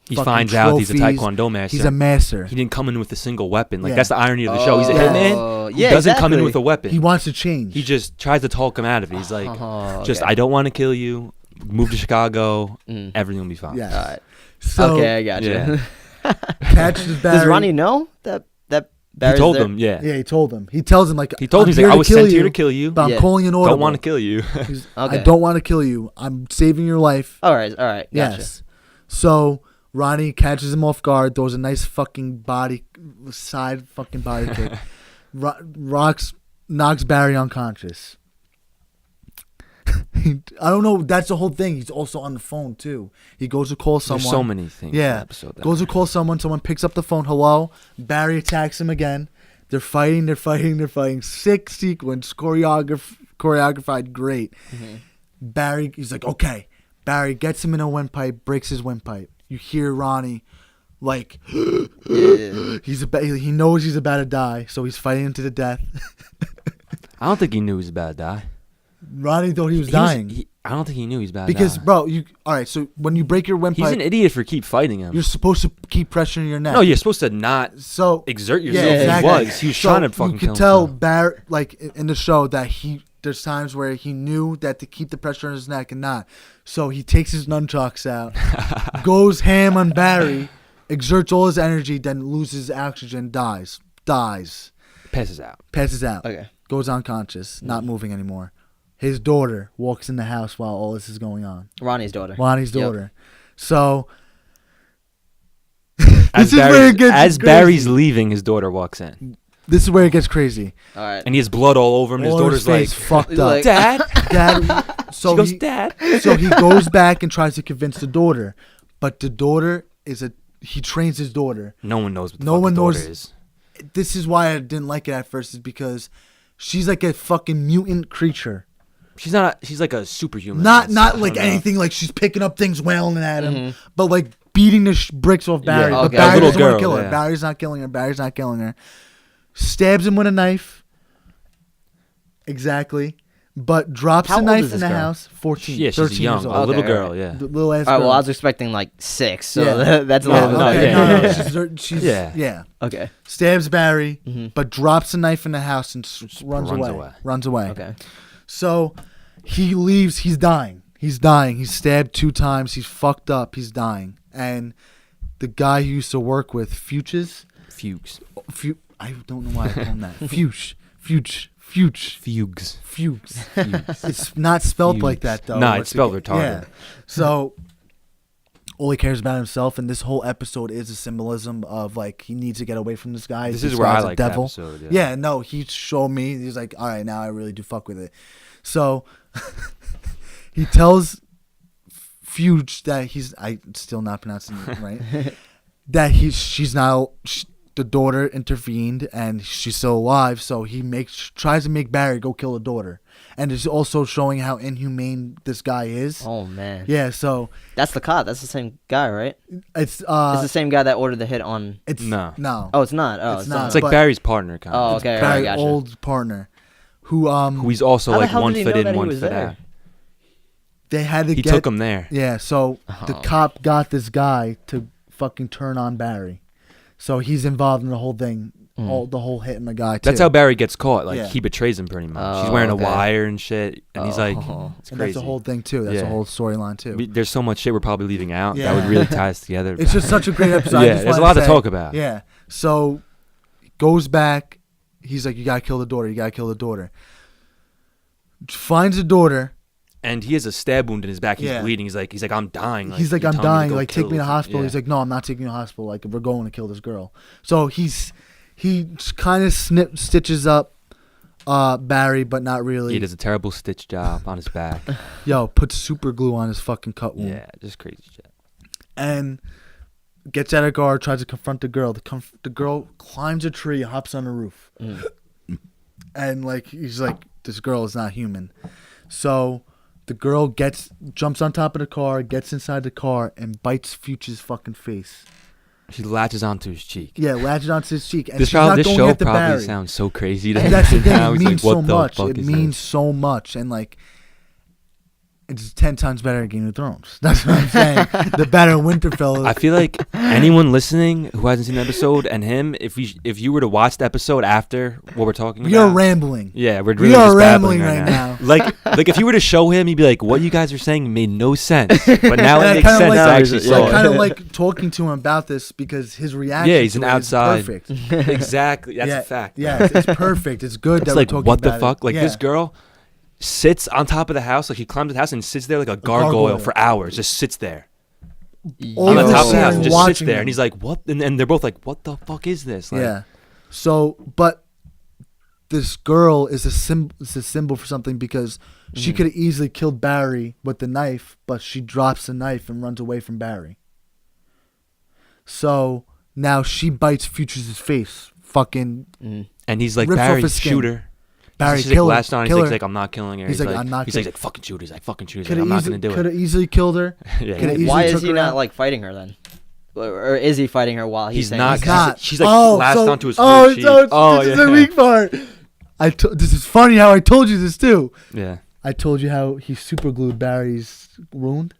He fucking finds out he's a trophies. Taekwondo master. He's a master. He didn't come in with a single weapon. Like Yeah. that's the irony of the show. He's a Oh, hitman. He yeah, doesn't come in exactly. with a weapon. He wants to change. He just tries to talk him out of it. He's like, Oh, just okay. I don't want to kill you. Move to Chicago. Mm. Everything will be fine. Yes. All right. So Okay, I got you. Yeah. catches Barry. Does Ronnie know that He Barry's told there? him, yeah. Yeah, he told him. He tells him like He told him, I'm he's like, here I to was kill sent you, here to kill you. but Yeah. I'm calling an audible. Don't want to kill you. I Okay. don't want to kill you. I'm saving your life. All right. Gotcha. Yes. So Ronnie catches him off guard, throws a nice fucking side kick. Knocks Barry unconscious. I don't know. That's the whole thing. He's also on the phone too. He goes to call someone. There's so many things. in Yeah. the episode that- Goes to call someone. Someone picks up the phone. Hello. Barry attacks him again. They're fighting. Sick sequence. Choreographed great. Mm-hmm. Barry, he's like, okay. Barry gets him in a windpipe, breaks his windpipe. You hear Ronnie, like, Yeah. he knows he's about to die, so he's fighting him to the death. I don't think he knew he was about to die. Ronnie thought he was dying. I don't think he knew he was about to Because, die. bro, all right, so when you break your He's an windpipe, idiot for keep fighting him. you're supposed to keep pressuring your neck. No, you're supposed to not So exert yourself. Yeah, exactly. He was So trying to fucking you kill could tell himself. Barry, like in the show, that there's times where he knew that to keep the pressure on his neck and not. So he takes his nunchucks out, goes ham on Barry, exerts all his energy, then loses oxygen, dies, Passes out. passes out, Okay. goes unconscious, not moving anymore. His daughter walks in the house while all this is going on. Ronnie's daughter. Ronnie's Yep. daughter. So As is where it gets as crazy. Barry's leaving, his daughter walks in, this is where it gets crazy. All right. and he has blood all over him. His All daughter's his face like, fucked up. like- "Dad." Dad, so She goes, he, "Dad." So he goes back and tries to convince the daughter, but the daughter he trains his daughter. No one knows what the No fuck one the daughter knows- is. This is why I didn't like it at first, is because she's like a fucking mutant creature. She's not. She's like a superhuman. Not I like don't know. anything like she's picking up things, wailing at him, but like beating the bricks off Barry. Yeah, But okay. Barry A little doesn't want to girl, kill her. yeah. Barry's not killing her. Stabs him with a knife. Exactly. But drops How the old knife is in this the girl? house. 14, Yeah, 13 she's young, years a old. little Okay, girl. alright. Yeah. The little ass All right. girl. Well, I was expecting like 6, so Yeah. that's a No, little bit. okay, yeah. no, she's Yeah. yeah. Okay. Stabs Barry, Mhm. but drops a knife in the house and runs runs away. away. Runs away. Okay. So he leaves. He's dying. He's stabbed 2 times. He's fucked up. He's dying. And the guy who used to work with Fuchs, Fugues. I don't know why I call him that. Fuchs. Fugues. It's not spelled like that though. Nah, it's spelled retarded. Yeah. So all he cares about himself, and this whole episode is a symbolism of like he needs to get away from this guy. This is where I guy's a like the devil. episode. Yeah, no, he showed me. He's like, all right, now I really do fuck with it. So he tells Fuge that I'm still not pronouncing it right. That she's now the daughter intervened and she's still alive. So he tries to make Barry go kill the daughter, and it's also showing how inhumane this guy is. Oh man. Yeah, so That's the cop. That's the same guy, right? it's It's the same guy that ordered the hit on. it's No. Oh, it's not. Oh, It's not. It's like But- Barry's partner, kind Oh, of. okay. All Barry, right, gotcha. old partner, who Who he's also How the like hell one did he foot know in, that he one was foot there? out. they had to He get. took him there. Yeah, so the Oh. cop got this guy to fucking turn on Barry, so he's involved in the whole thing. the whole hitting the guy too. That's how Barry gets caught. Like Yeah. he betrays him pretty much. Oh, He's wearing okay. a wire and shit, and he's like, it's and crazy. that's the whole thing too. That's the Yeah. whole storyline too. There's so much shit we're probably leaving out that Yeah. would really tie us together. It's just such a great episode. I Yeah, just there's a wanted lot to say- talk about. Yeah. So goes back. He's like, you gotta kill the daughter. You gotta kill the daughter. Finds the daughter. And he has a stab wound in his back. He's Yeah. bleeding. He's like, I'm dying. He's like, you're I'm telling me dying. go Like, take kill me to the this- hospital. Yeah. He's like, no, I'm not taking you to the hospital. Like, we're going to kill this girl. So he kind of stitches up Barry, but not really. He does a terrible stitch job on his back. Yo, puts super glue on his fucking cut wound. Yeah, just crazy shit. And gets out of car, tries to confront the girl. The girl climbs a tree, hops on the roof. And, like, he's like, this girl is not human. So the girl jumps on top of the car, gets inside the car, and bites Future's fucking face. She latches onto his cheek. Yeah, latches onto his cheek. And This she's not going show after probably Barry. sounds so crazy to And him. that's the thing. Now It he's means like, so what the much. fuck It is means this? so much. And, like, it's 10 times better than Game of Thrones. That's what I'm saying. The better Winterfell. I feel like anyone listening who hasn't seen the episode and him, if you were to watch the episode after what we're talking We about, are rambling. yeah, we're We really are just rambling babbling right now. like if you were to show him, he'd be like, "What you guys are saying made no sense," but now And I it makes kinda sense. like- I actually Yeah. saw I kind of it. like talking to him about this because his reaction Yeah, he's to an it is outside. perfect. Exactly, that's yeah, a fact. Yeah, it's perfect. It's good It's that like, we're talking what the about fuck? it. Like Yeah. this girl sits on top of the house, like he climbs the house and sits there like a gargoyle gargoyle. for hours, just sits there All on the of top of the us house and just sits watching there, him. and he's like, "What?" And they're both like, "What the fuck is this?" Like, Yeah. So, but this girl is a symbol for something because she could have easily killed Barry with the knife, but she drops the knife and runs away from Barry. So now she bites Future's face. Fucking and he's like, Rips off "Barry, his skin. shoot her." Barry, He's kill like her. latched on. Kill He's her. like, "I'm not killing her." He's like, "I'm not He's killing-" like, "Fucking shoot her." He's like, "Fucking shoot her." He's Could like, have I'm not gonna do could it. have easily killed her. Yeah. Coulda easily Why is took he her not out. like fighting her then? Or is he fighting her while he's He's saying not. He's She's, not. she's like latched onto his oh, cheek. so this is the weak part. This is funny how I told you this too. Yeah. I told you how he super glued Barry's wound.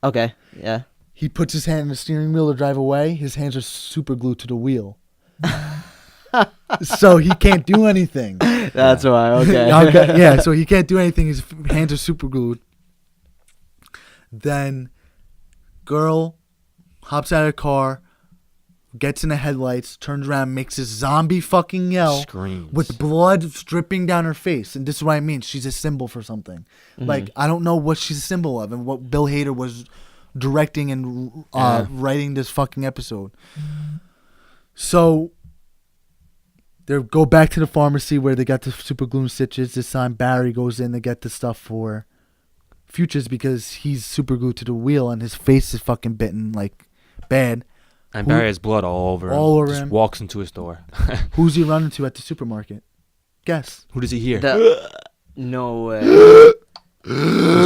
Okay, yeah. He puts his hand on the steering wheel to drive away. His hands are super glued to the wheel. So he can't do anything. That's why, okay. Okay, yeah, so he can't do anything. His hands are super glued. Then, girl hops out of the car, gets in the headlights, turns around, makes this zombie fucking yell Screams. with blood dripping down her face. And this is what I mean. She's a symbol for something. Like, I don't know what she's a symbol of and what Bill Hader was directing and writing this fucking episode. So they go back to the pharmacy where they got the super glue stitches. This time Barry goes in to get the stuff for Futures because he's super glued to the wheel and his face is fucking bitten like bad. And Barry has blood all over him. All over Just him. walks into his store. Who's he running to at the supermarket? Guess. Who does he hear? No way. He's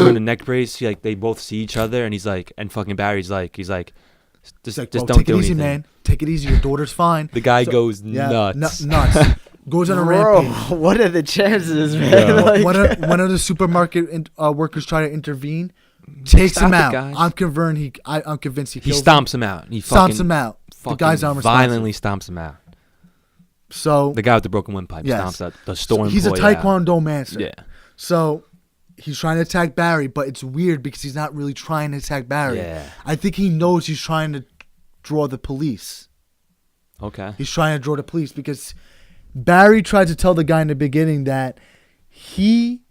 wearing a neck brace. They both see each other, and he's like, and fucking Barry's like, he's like, He's just like, don't bro, take do it easy, anything. man. Take it easy. Your daughter's fine. The guy So- goes Yeah, nuts. nuts. Goes on a Bro, rampage. what are the chances, man? Yeah. Like- One of the supermarket workers try to intervene, takes Stop him it, out. guys. I'm convinced he He kills stomps him out. He him. Stomps him fucking, out. The fucking guy's unresponsive. violently stomps him out. So The guy with the broken windpipe Yes. stomps out the store he's a employee out. taekwondo master. Yeah. So he's trying to attack Barry, but it's weird because he's not really trying to attack Barry. Yeah. I think he knows he's trying to draw the police. Okay. He's trying to draw the police because Barry tried to tell the guy in the beginning that he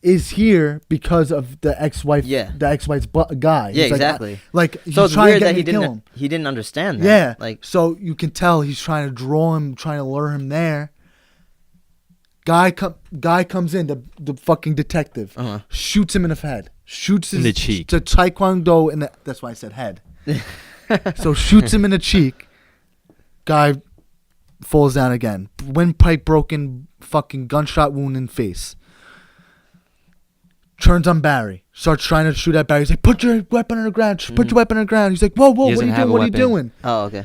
is here because of the ex-wife. Yeah. The ex-wife's guy. Yeah, He's like, exactly. he's So it's trying weird to get that me to kill him. he didn't understand that. Yeah. Like, So you can tell he's trying to draw him, trying to lure him there. Guy comes in, the fucking detective, shoots him in the head, shoots his In the cheek. The taekwondo in the. That's why I said head. So shoots him in the cheek. Guy falls down again. Windpipe broken, fucking gunshot wound in face. Turns on Barry. Starts trying to shoot at Barry. He's like, "Put your weapon on the ground. Put your weapon on the ground." He's like, "Whoa, whoa, He what are doesn't you have doing? a What are you weapon. doing?" oh, okay.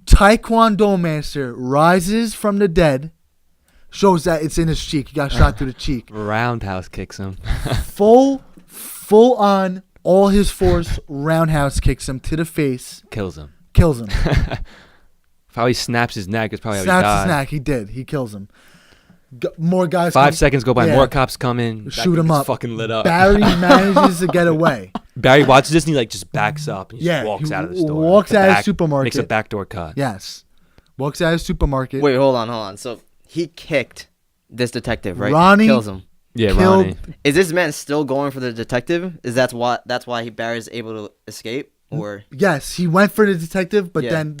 Taekwondo master rises from the dead. Shows that it's in his cheek. He got shot through the cheek. Roundhouse kicks him. Full on, all his force. Roundhouse kicks him to the face. Kills him. Kills him. If how he snaps his neck is probably how he Snaps died. his neck. He did. He kills him. More guys. 5 seconds go by. Yeah. More cops come in. Shoot That him gets up. Fucking lit up. Barry manages to get away. Barry watches this and he like just backs up and he Yeah, just walks he out of the store. walks The out of the back- supermarket. Makes a backdoor cut. Yes. Walks out of the supermarket. Wait, hold on. So he kicked this detective, right? Ronnie- Kills him. Yeah, Killed- Ronnie. Is this man still going for the detective? Is that's why Barry's able to escape? Or Yes, he went for the detective, but Yeah. then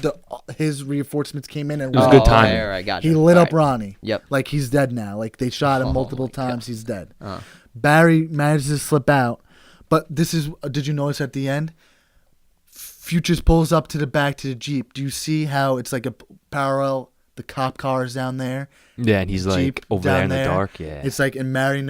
his reinforcements came in and It was Ronnie- good timing. Okay, all right, gotcha. He lit All up right. Ronnie. Yep. Like he's dead now. Like they shot him Oh multiple my God. times. He's dead. Uh. Barry manages to slip out, but this is. Did you notice at the end? Futures pulls up to the back to the Jeep. Do you see how it's like a parallel? The cop car is down there. Yeah, and he's like Jeep over down there in there. the dark. Yeah. It's like in Barry in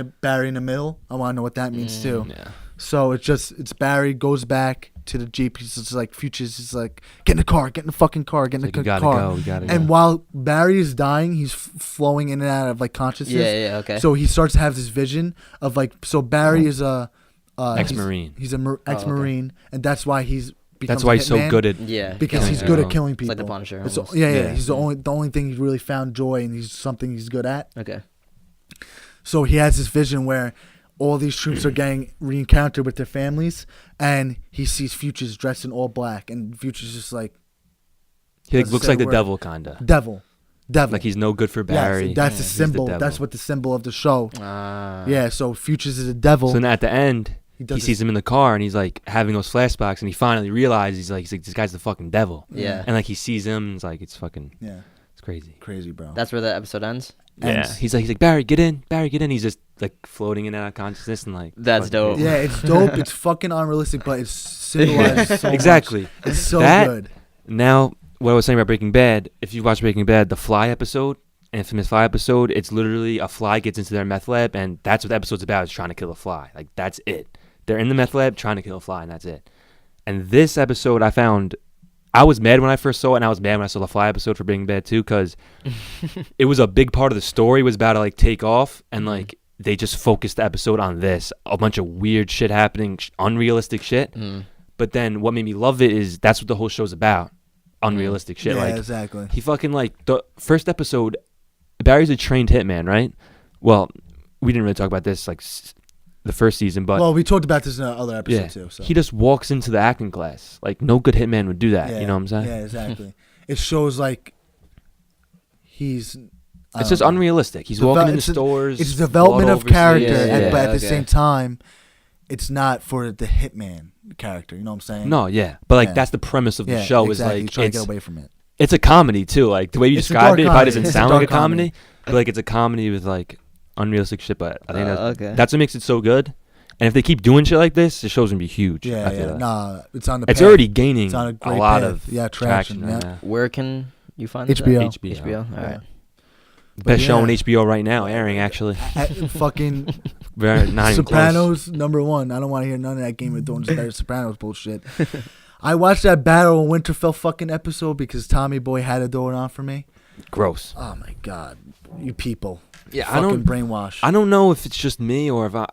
the middle. I want to know what that means too. yeah. So it's Barry goes back to the Jeep. He's just like Futures is like, get in the car, get in the fucking car, get in Like, the we gotta car. go. We gotta And go. while Barry is dying, he's flowing in and out of like consciousness. Yeah, okay. So he starts to have this vision of like, so Barry is a Ex-Marine. He's a ex-Marine, and that's why he's That's why he's so good at. yeah. because killing he's good at everyone. killing It's people. like the Punisher. It's- almost. yeah, Yeah. He's the only thing he's really found joy, and he's something he's good at. Okay. So he has this vision where all these troops are getting re-encountered with their families, and he sees Futures dressed in all black, and Futures just like He like, Doesn't looks say like a the word. devil, kinda. devil. Like he's no good for Yes, Barry. that's the He's the symbol. devil. That's what the symbol of the show. Ah. Yeah, so Futures is a devil. So then at the end, He he does sees him in the car and he's like having those flashbacks, and he finally realizes he's like this guy's the fucking devil. Yeah. And like he sees him, and it's like it's fucking Yeah, it's crazy. crazy, bro. That's where the episode ends. Yeah. Ends. He's like Barry, get in, Barry, get in. He's just like floating in and out of consciousness and like That's fucking dope. crazy. Yeah, it's dope. It's fucking unrealistic, but it's symbolized so much. Exactly. It's so That- good. Now, what I was saying about Breaking Bad, if you watch Breaking Bad, the Fly episode, infamous Fly episode, it's literally a fly gets into their meth lab, and that's what the episode's about, is trying to kill a fly. Like, that's it. They're in the meth lab trying to kill a fly, and that's it. And this episode, I found, I was mad when I first saw it, and I was mad when I saw the Fly episode for Breaking Bad, too, because it was a big part of the story was about to, like, take off, and, like, they just focused the episode on this. A bunch of weird shit happening, unrealistic shit. But then what made me love it is that's what the whole show's about. Unrealistic shit. Yeah, Like, exactly. he fucking, like, the first episode, Barry's a trained hitman, right? Well, we didn't really talk about this, like, the first season, but Well, we talked about this in another episode yeah, too. So he just walks into the acting class. Like, no good hitman would do that. yeah, You know what I'm saying? Yeah, exactly. It shows like he's. I It's don't just know. unrealistic. He's Devel- walking into it's a- stores. It's development blood of over his character, face. but at the okay. same time, it's not for the hitman character. You know what I'm saying? No, yeah. But, like, Yeah. that's the premise of the Yeah, show exactly. is, He's like, trying to it's, get away from it. it's a comedy, too. Like, the way you It's a described dark it, it probably comedy. doesn't It's a sound like a dark comedy. comedy. But, like, it's a comedy with, like, unrealistic shit. But I think Okay. that's what makes it so good. And if they keep doing shit like this, the show's going to be huge. Yeah, I feel yeah. that. Nah, it's on the. It's path. already gaining It's on a a great lot path. of Yeah, traction traction, right yeah. now. Where can you find HBO. that? HBO. HBO. All right. Best yeah. show on HBO right now, airing actually. Fucking Very not even close. Sopranos #1. I don't want to hear none of that Game of Thrones better Sopranos bullshit. I watched that Battle of Winterfell fucking episode because Tommy Boy had to do it on for me. Gross. Oh my god, you people! Yeah, Fucking brainwash. I don't know if it's just me or if I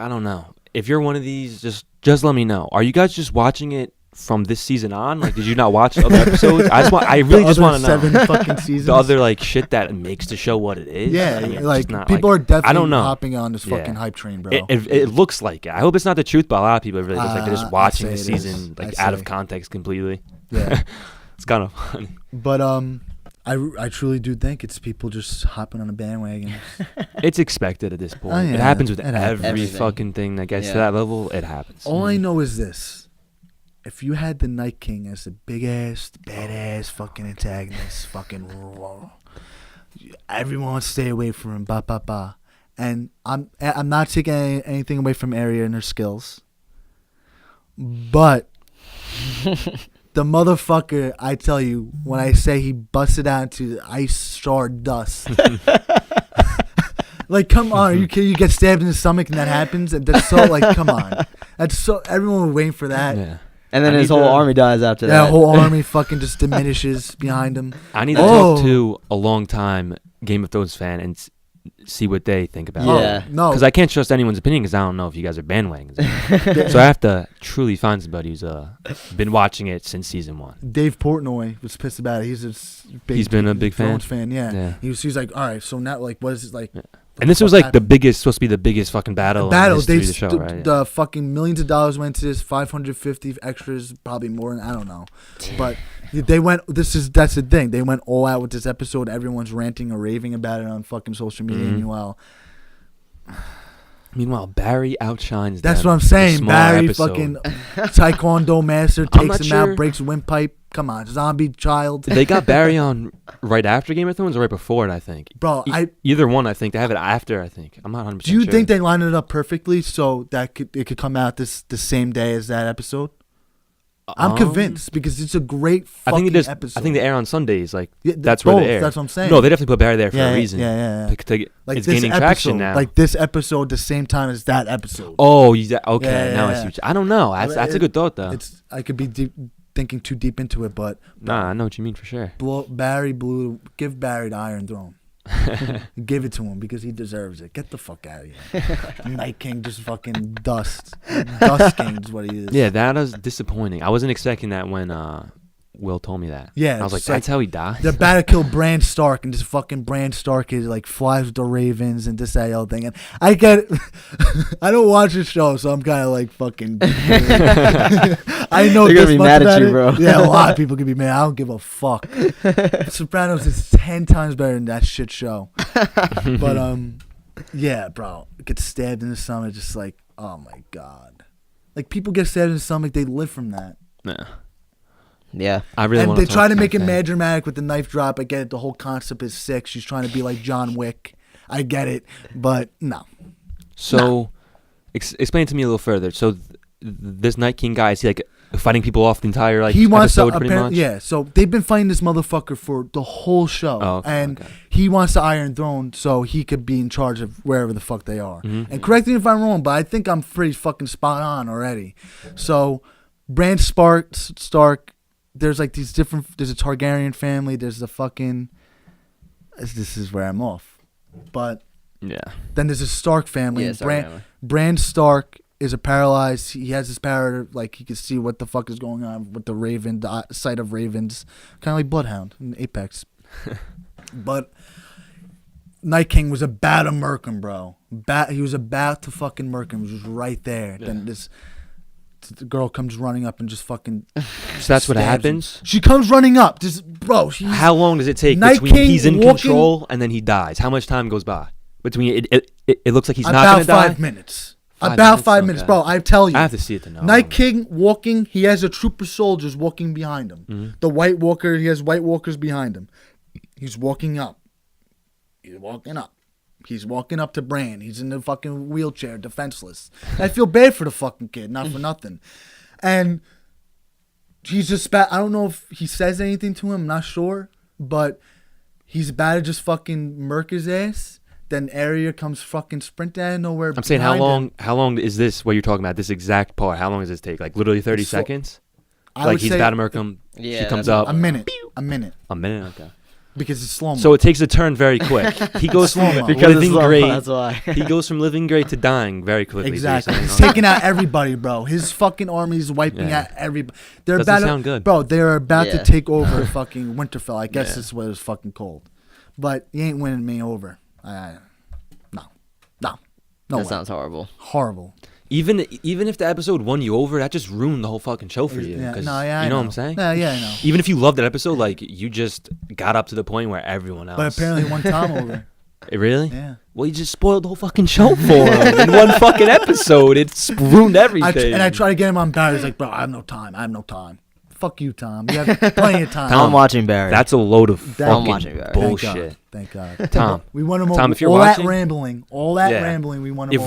don't know. If you're one of these, just let me know. Are you guys just watching it from this season on? Like, did you not watch other episodes? I really just want to know. 7 fucking seasons. The other like shit that makes the show what it is. yeah, I mean, it's like just not, people like, are definitely I don't know. hopping on this Yeah. fucking hype train, bro. It looks like it. I hope it's not the truth, but a lot of people it really looks like they're just I'd watching say the it is. season like I'd out say. of context completely. Yeah, It's kind of funny. but I truly do think it's people just hopping on a bandwagon. It's expected at this point. Oh, yeah, It happens with it happens. every Everything. fucking thing that gets to Yeah. that level. It happens. All I know is this: if you had the Night King as the big ass, badass fucking antagonist, fucking everyone would stay away from him. Ba ba ba. And I'm not taking anything away from Arya and her skills, but the motherfucker, I tell you, when I say he busted out into ice shard dust. Like, come on, are you kidding? You get stabbed in the stomach and that happens? And that's so, like, come on. That's so, everyone would wait for that. Yeah. And then I his need whole to- army dies after That that. whole army fucking just diminishes behind him. I need to Oh. talk to a long time Game of Thrones fan, and see what they think about Yeah. it. No. Because I can't trust anyone's opinion because I don't know if you guys are bandwagons. So I have to truly find somebody who's been watching it since season 1. Dave Portnoy was pissed about it. He's been a big Thrones fan. Yeah. Yeah. He was like, all right, so now like, what is it like? Yeah. And this was like supposed to be the biggest fucking battle. In the history of the show, right? The fucking millions of dollars went to this. 550 extras, probably more. I don't know, but they went. That's the thing. They went all out with this episode. Everyone's ranting or raving about it on fucking social media. Meanwhile, Barry outshines. That's them what I'm for a saying. small Barry episode. fucking taekwondo master I'm takes not him sure. out, breaks windpipe. Come on, zombie child. They got Barry on right after Game of Thrones or right before it, I think. Bro, Either one, I think. They have it after, I think. I'm not 100% do you sure. think they lined it up perfectly so that it could come out the same day as that episode? I'm convinced because it's a great I fucking think it is. episode. I think they air on Sundays. Like Yeah, that's where both, they air. that's what I'm saying. No, they definitely put Barry there for a reason. Yeah. Like it's this gaining episode, traction now. Like this episode, the same time as that episode. Oh, okay. Yeah, now I yeah. see. I don't know. That's a good thought, though. I could be thinking too deep into it, but Nah, I know what you mean for sure. give Barry the Iron Throne. Give it to him because he deserves it. Get the fuck out of here. Night King just fucking dust. Dust King is what he is. Yeah, that was disappointing. I wasn't expecting that when Will told me that. Yeah, I was like, it's like that's how he dies. They're about to kill Bran Stark, and this fucking Bran Stark is like flies with the Ravens and this that other thing. And I get it. I don't watch the show, so I'm kind of like fucking. I know They're gonna this be much mad at about you, it. bro. Yeah, a lot of people could be mad. I don't give a fuck. Sopranos is 10 times better than that shit show. But yeah, bro, get stabbed in the stomach, just like, oh my god. Like people get stabbed in the stomach, they live from that. Nah. Yeah. I really And want they to try to make it mad dramatic with the knife drop. I get it. The whole concept is sick. She's trying to be like John Wick. I get it. But no. So, explain to me a little further. So, this Night King guy, is he like fighting people off the entire like He wants episode to, pretty much? yeah. So they've been fighting this motherfucker for the whole show. Oh, okay, and okay. he wants the Iron Throne so he could be in charge of wherever the fuck they are. Mm-hmm. And correct me if I'm wrong, but I think I'm pretty fucking spot on already. So, Bran Stark, there's like these different, there's a Targaryen family, there's the fucking, this is where I'm off. But Yeah. then there's a Stark family. Yeah, and Stark family. Bran Stark is a paralyzed. He has this power, like he can see what the fuck is going on with the Raven, the sight of ravens, kind of like Bloodhound in Apex. But Night King was about to murk him, bro. He was about to fucking murk him. He was just right there. Yeah. Then the girl comes running up and just fucking. So that's what stabs him. happens. She comes running up, just bro. How long does it take Night between King he's in walking- control and then he dies? How much time goes by between it looks like he's not about gonna die? 5 minutes. 5 About minutes? 5 minutes, Okay. bro. I tell you. I have to see it to know. Night King walking, he has a troop of soldiers walking behind him. Mm-hmm. The White Walker, he has White Walkers behind him. He's walking up. He's walking up. He's walking up to Bran. He's in the fucking wheelchair, defenseless. I feel bad for the fucking kid, not for nothing. And he's just I don't know if he says anything to him, I'm not sure. But he's about to just fucking murk his ass. Then Arya comes fucking sprinting out of nowhere. I'm saying how behind him. long is this what you're talking about, this exact part? How long does this take? Like literally 30 So- seconds? I Like would he's say about to murk him. Yeah, She comes that's up. a minute. A minute. A minute? Okay. Because it's slow mo. So it takes a turn very quick. He goes from Slow-mo. Because it's living slow-mo, great. that's why. He goes from living great to dying very quickly. is what you're Exactly. saying, He's huh? taking out everybody, bro. His fucking army is wiping Yeah. out everybody. They're Doesn't about sound good. Bro, they're about Yeah. to take over fucking Winterfell. I guess Yeah. this is what it was fucking called. But you ain't winning me over. No That way. sounds horrible. Horrible. Even if the episode won you over, that just ruined the whole fucking show for you. Yeah, 'cause no, yeah, I you know what I'm saying? Yeah, I know. Even if you loved that episode, like you just got up to the point where everyone else. But apparently one time over. Really? Yeah. Well, you just spoiled the whole fucking show for him in one fucking episode. It's ruined everything. I try to get him on Barry. He's like, bro, I have no time. Fuck you, Tom. You have plenty of time. I'm watching Barry. That's a load of That- I'm watching fucking Barry. bullshit. Thank God. Tom, We want him Tom, over. if you're all watching- that rambling, we want him if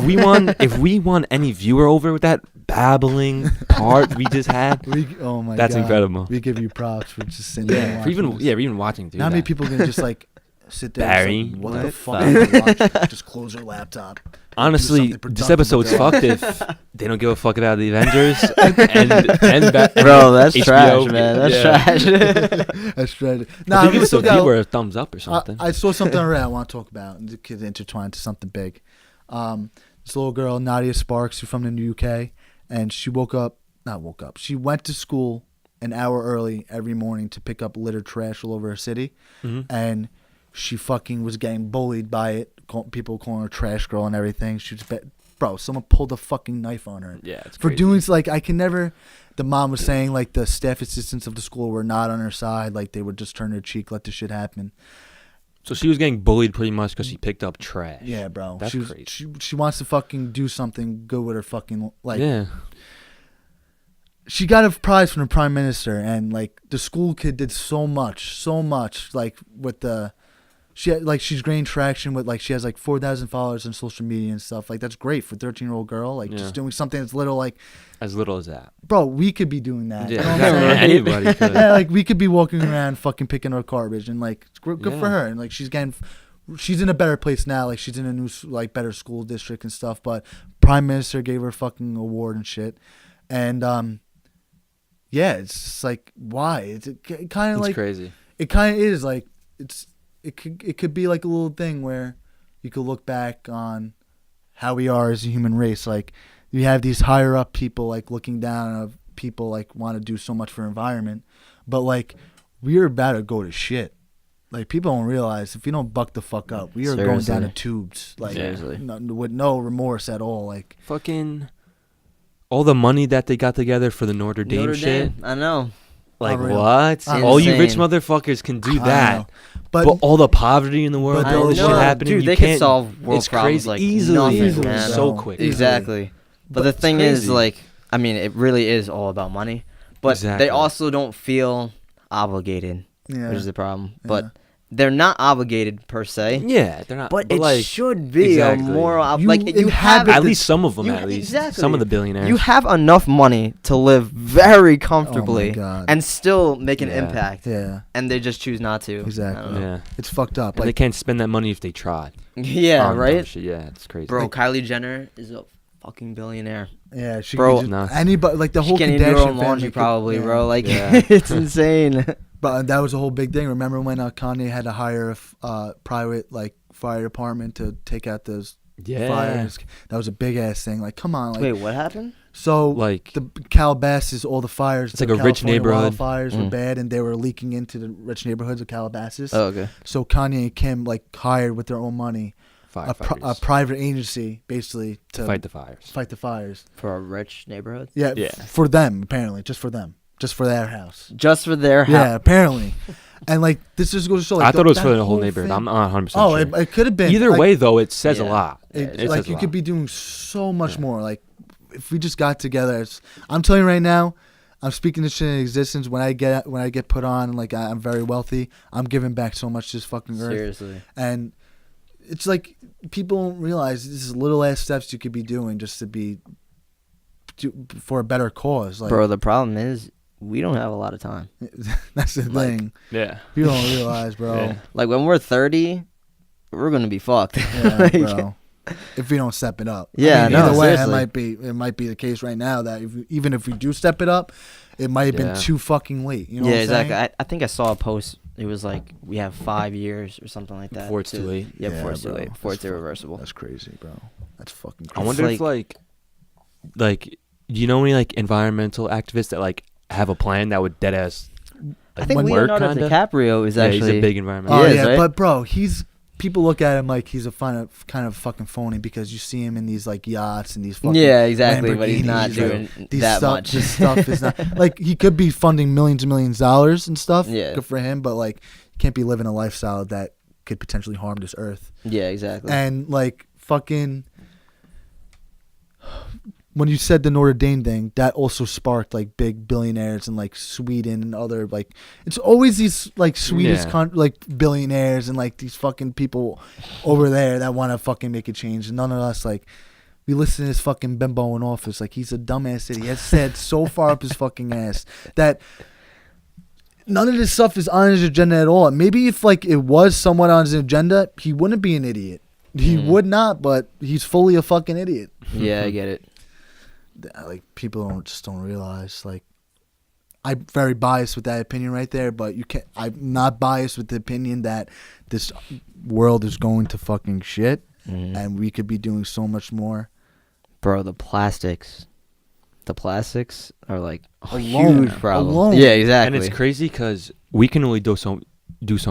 over. we won any viewer over with that babbling part we just had, Oh my God. That's incredible. We give you props for just sitting there. and for watching this. even watching, dude. How many that. people gonna just like sit there? Barry, And say, what the what fuck? the- Am I watching? Just close your laptop. honestly, something this productive episode's with fucked if they don't give a fuck about the Avengers and Bro, that's HBO. trash, man. That's trash. That's trash. Nah, Nah, give we us still a viewer got. a thumbs up or something. I saw something already I want to talk about, and the kids intertwined to something big. This little girl, Nadia Sparks, who's from the UK, and she She went to school an hour early every morning to pick up litter trash all over her city, and she fucking was getting bullied by it. People calling her trash girl and everything. She was, bro, someone pulled a fucking knife on her. Yeah, it's for crazy. doing like I can never. The mom was saying like the staff assistants of the school were not on her side. Like they would just turn their cheek, let the shit happen. So she was getting bullied pretty much because she picked up trash. Yeah, bro. That's crazy. She wants to fucking do something good with her fucking like. Yeah. She got a prize from the prime minister, and like the school kid did so much, like with the. She's gaining traction with she has 4,000 followers on social media and stuff. Like that's great for a 13-year-old girl. Just doing something that's little as little as that. Bro, we could be doing that. Yeah, You know what I'm saying? anybody could. Yeah, we could be walking around fucking picking up garbage and it's good for her. And she's in a better place now. Like she's in a new better school district and stuff. But prime minister gave her a fucking award and shit. And yeah, it's just why? It's kind of crazy. It kind of is It could be like a little thing where you could look back on how we are as a human race. Like you have these higher up people looking down on people want to do so much for environment, but we're about to go to shit. People don't realize if you don't buck the fuck up, we are going down the tubes. With no remorse at all. Fucking all the money that they got together for the Notre Dame shit. I know. What? Insane. All you rich motherfuckers can do that. But all the poverty in the world, all this shit happening, dude, you they can't. could solve world It's problems crazy, easily, man. so quick. Exactly. But the thing is, crazy. it really is all about money. But they also don't feel obligated, which is the problem. Yeah. But they're not obligated per se. Yeah, they're not. But it should be exactly. a moral. You have at least some of them. Exactly. Some of the billionaires. You have enough money to live very comfortably God. and still make an impact. Yeah. And they just choose not to. Exactly. Yeah. It's fucked up. And they can't spend that money if they tried. Yeah, right? Shit. Yeah, it's crazy. Bro, Kylie Jenner is a fucking billionaire. Yeah, she Bro, could anybody the whole she can't even do her own Kardashian laundry family could- probably, yeah. bro. Yeah. It's insane. But that was a whole big thing. Remember when Kanye had to hire a private fire department to take out those fires? That was a big ass thing. Come on. Wait, what happened? So the Calabasas, all the fires. It's like a rich neighborhood. Wildfires were bad, and they were leaking into the rich neighborhoods of Calabasas. Oh, okay. So Kanye and Kim hired with their own money a private agency basically to fight the fires. Fight the fires for a rich neighborhood. Yeah. For them apparently, just for them. Just for their house. Just for their house. Yeah, apparently. And this just goes to show. I thought it was for the whole neighborhood. I'm not 100% sure. it could have been. Either way, though, it says a lot. It says you could be doing so much more. If we just got together, I'm telling you right now, I'm speaking this shit in existence. When I get put on, and I'm very wealthy, I'm giving back so much to this fucking earth. Seriously. And it's people don't realize this is little ass steps you could be doing just for a better cause. Bro, the problem is we don't have a lot of time. That's the thing. Yeah. You don't realize, bro. Yeah. When we're 30, we're gonna be fucked. Yeah, bro. If we don't step it up. Yeah, either way, seriously. it might be the case right now that even if we do step it up, it might have been too fucking late. You know what I'm exactly. saying? I think I saw a post. It was we have 5 years or something like that. Before it's too late. Yeah, before it's too late. Before it's irreversible. That's crazy, bro. That's fucking crazy. I wonder if you know any environmental activists that have a plan that would dead ass. I think work, Leonardo DiCaprio is actually. He's a big environmental. Oh is, yeah, right? but bro, people look at him like he's a kind of fucking phony because you see him in these yachts and these fucking exactly, but he's not Lamborghinis, doing these that stuff, much. This stuff is not he could be funding millions and millions of dollars and stuff. Yeah, good for him, but you can't be living a lifestyle that could potentially harm this earth. Yeah, exactly. And fucking. When you said the Notre Dame thing, that also sparked big billionaires in Sweden and other it's always these Swedish billionaires and these fucking people over there that want to fucking make a change, and none of us we listen to this fucking bimbo in office he's a dumbass idiot. He has said so far up his fucking ass that none of this stuff is on his agenda at all. Maybe if it was somewhat on his agenda, he wouldn't be an idiot. He would not, but he's fully a fucking idiot. Yeah, I get it. Like, people don't realize, like, I'm very biased with that opinion right there, but I'm not biased with the opinion that this world is going to fucking shit, and we could be doing so much more. Bro, the plastics are like a Alone. huge problem. Alone. Yeah, exactly. And it's crazy because we can only do so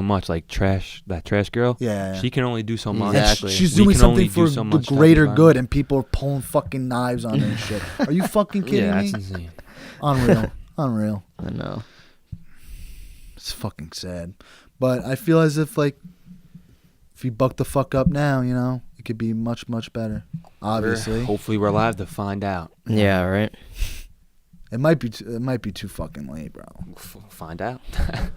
much. Like that trash girl. Yeah. She can only do so much. Exactly. She's We doing can only something do for so the much to greater everybody. good, and people are pulling fucking knives on her and shit. Are you fucking kidding Yeah, me? that's insane. Unreal. I know. It's fucking sad. But I feel as if, like, if you buck the fuck up now, you know, it could be much, much better. Obviously. Hopefully, we're alive to find out. Yeah, right. It might be too fucking late, bro. Find out.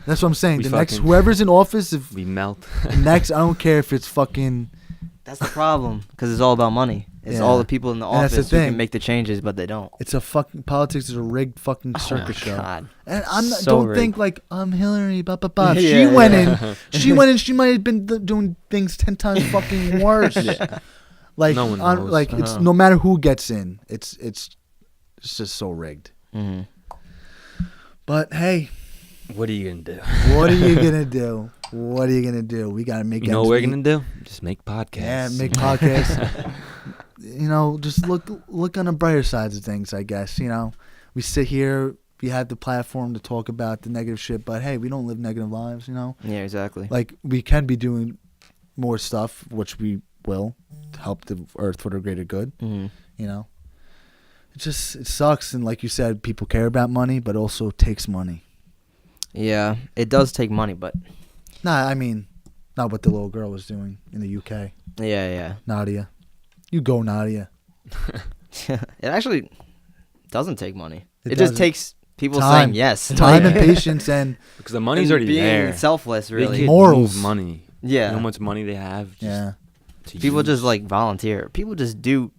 That's what I'm saying. We The next fucking- whoever's in office, if We melt. next, I don't care if it's fucking. That's the problem, because it's all about money. It's Yeah. all the people in the And that's the office who thing. can make the changes, but they don't. It's a fucking politics is a rigged fucking circus show. God. And I'm not, So don't rigged. think like I'm Hillary. Blah blah blah. Yeah, She went yeah. in. She went in. She might have been doing things 10 times fucking worse. Like No one knows. like it's Uh-huh. no matter who gets in, it's just so rigged. Mm-hmm. But hey, What are you gonna do? what are you gonna do? What are you gonna do? We gotta make. You know what ends we're meet. gonna do? Just make podcasts. Yeah, make podcasts. You know, just look on the brighter sides of things, I guess. You know, we sit here, we have the platform to talk about the negative shit, but hey, we don't live negative lives, you know? Yeah, exactly. Like, we can be doing more stuff, which we will, to help the earth for the greater good, Mm-hmm. you know? It sucks, and like you said, people care about money, but also takes money. Yeah, it does take money, but Nah, I mean, not what the little girl was doing in the UK. yeah. Nadia. You go, Nadia. It actually doesn't take money. It just doesn't. takes people Time. saying yes. Time and patience and Because the money's And already being there. selfless, They really. could Morals. move money. Yeah. You know how much money they have? Just yeah. to People use. just like volunteer. People just do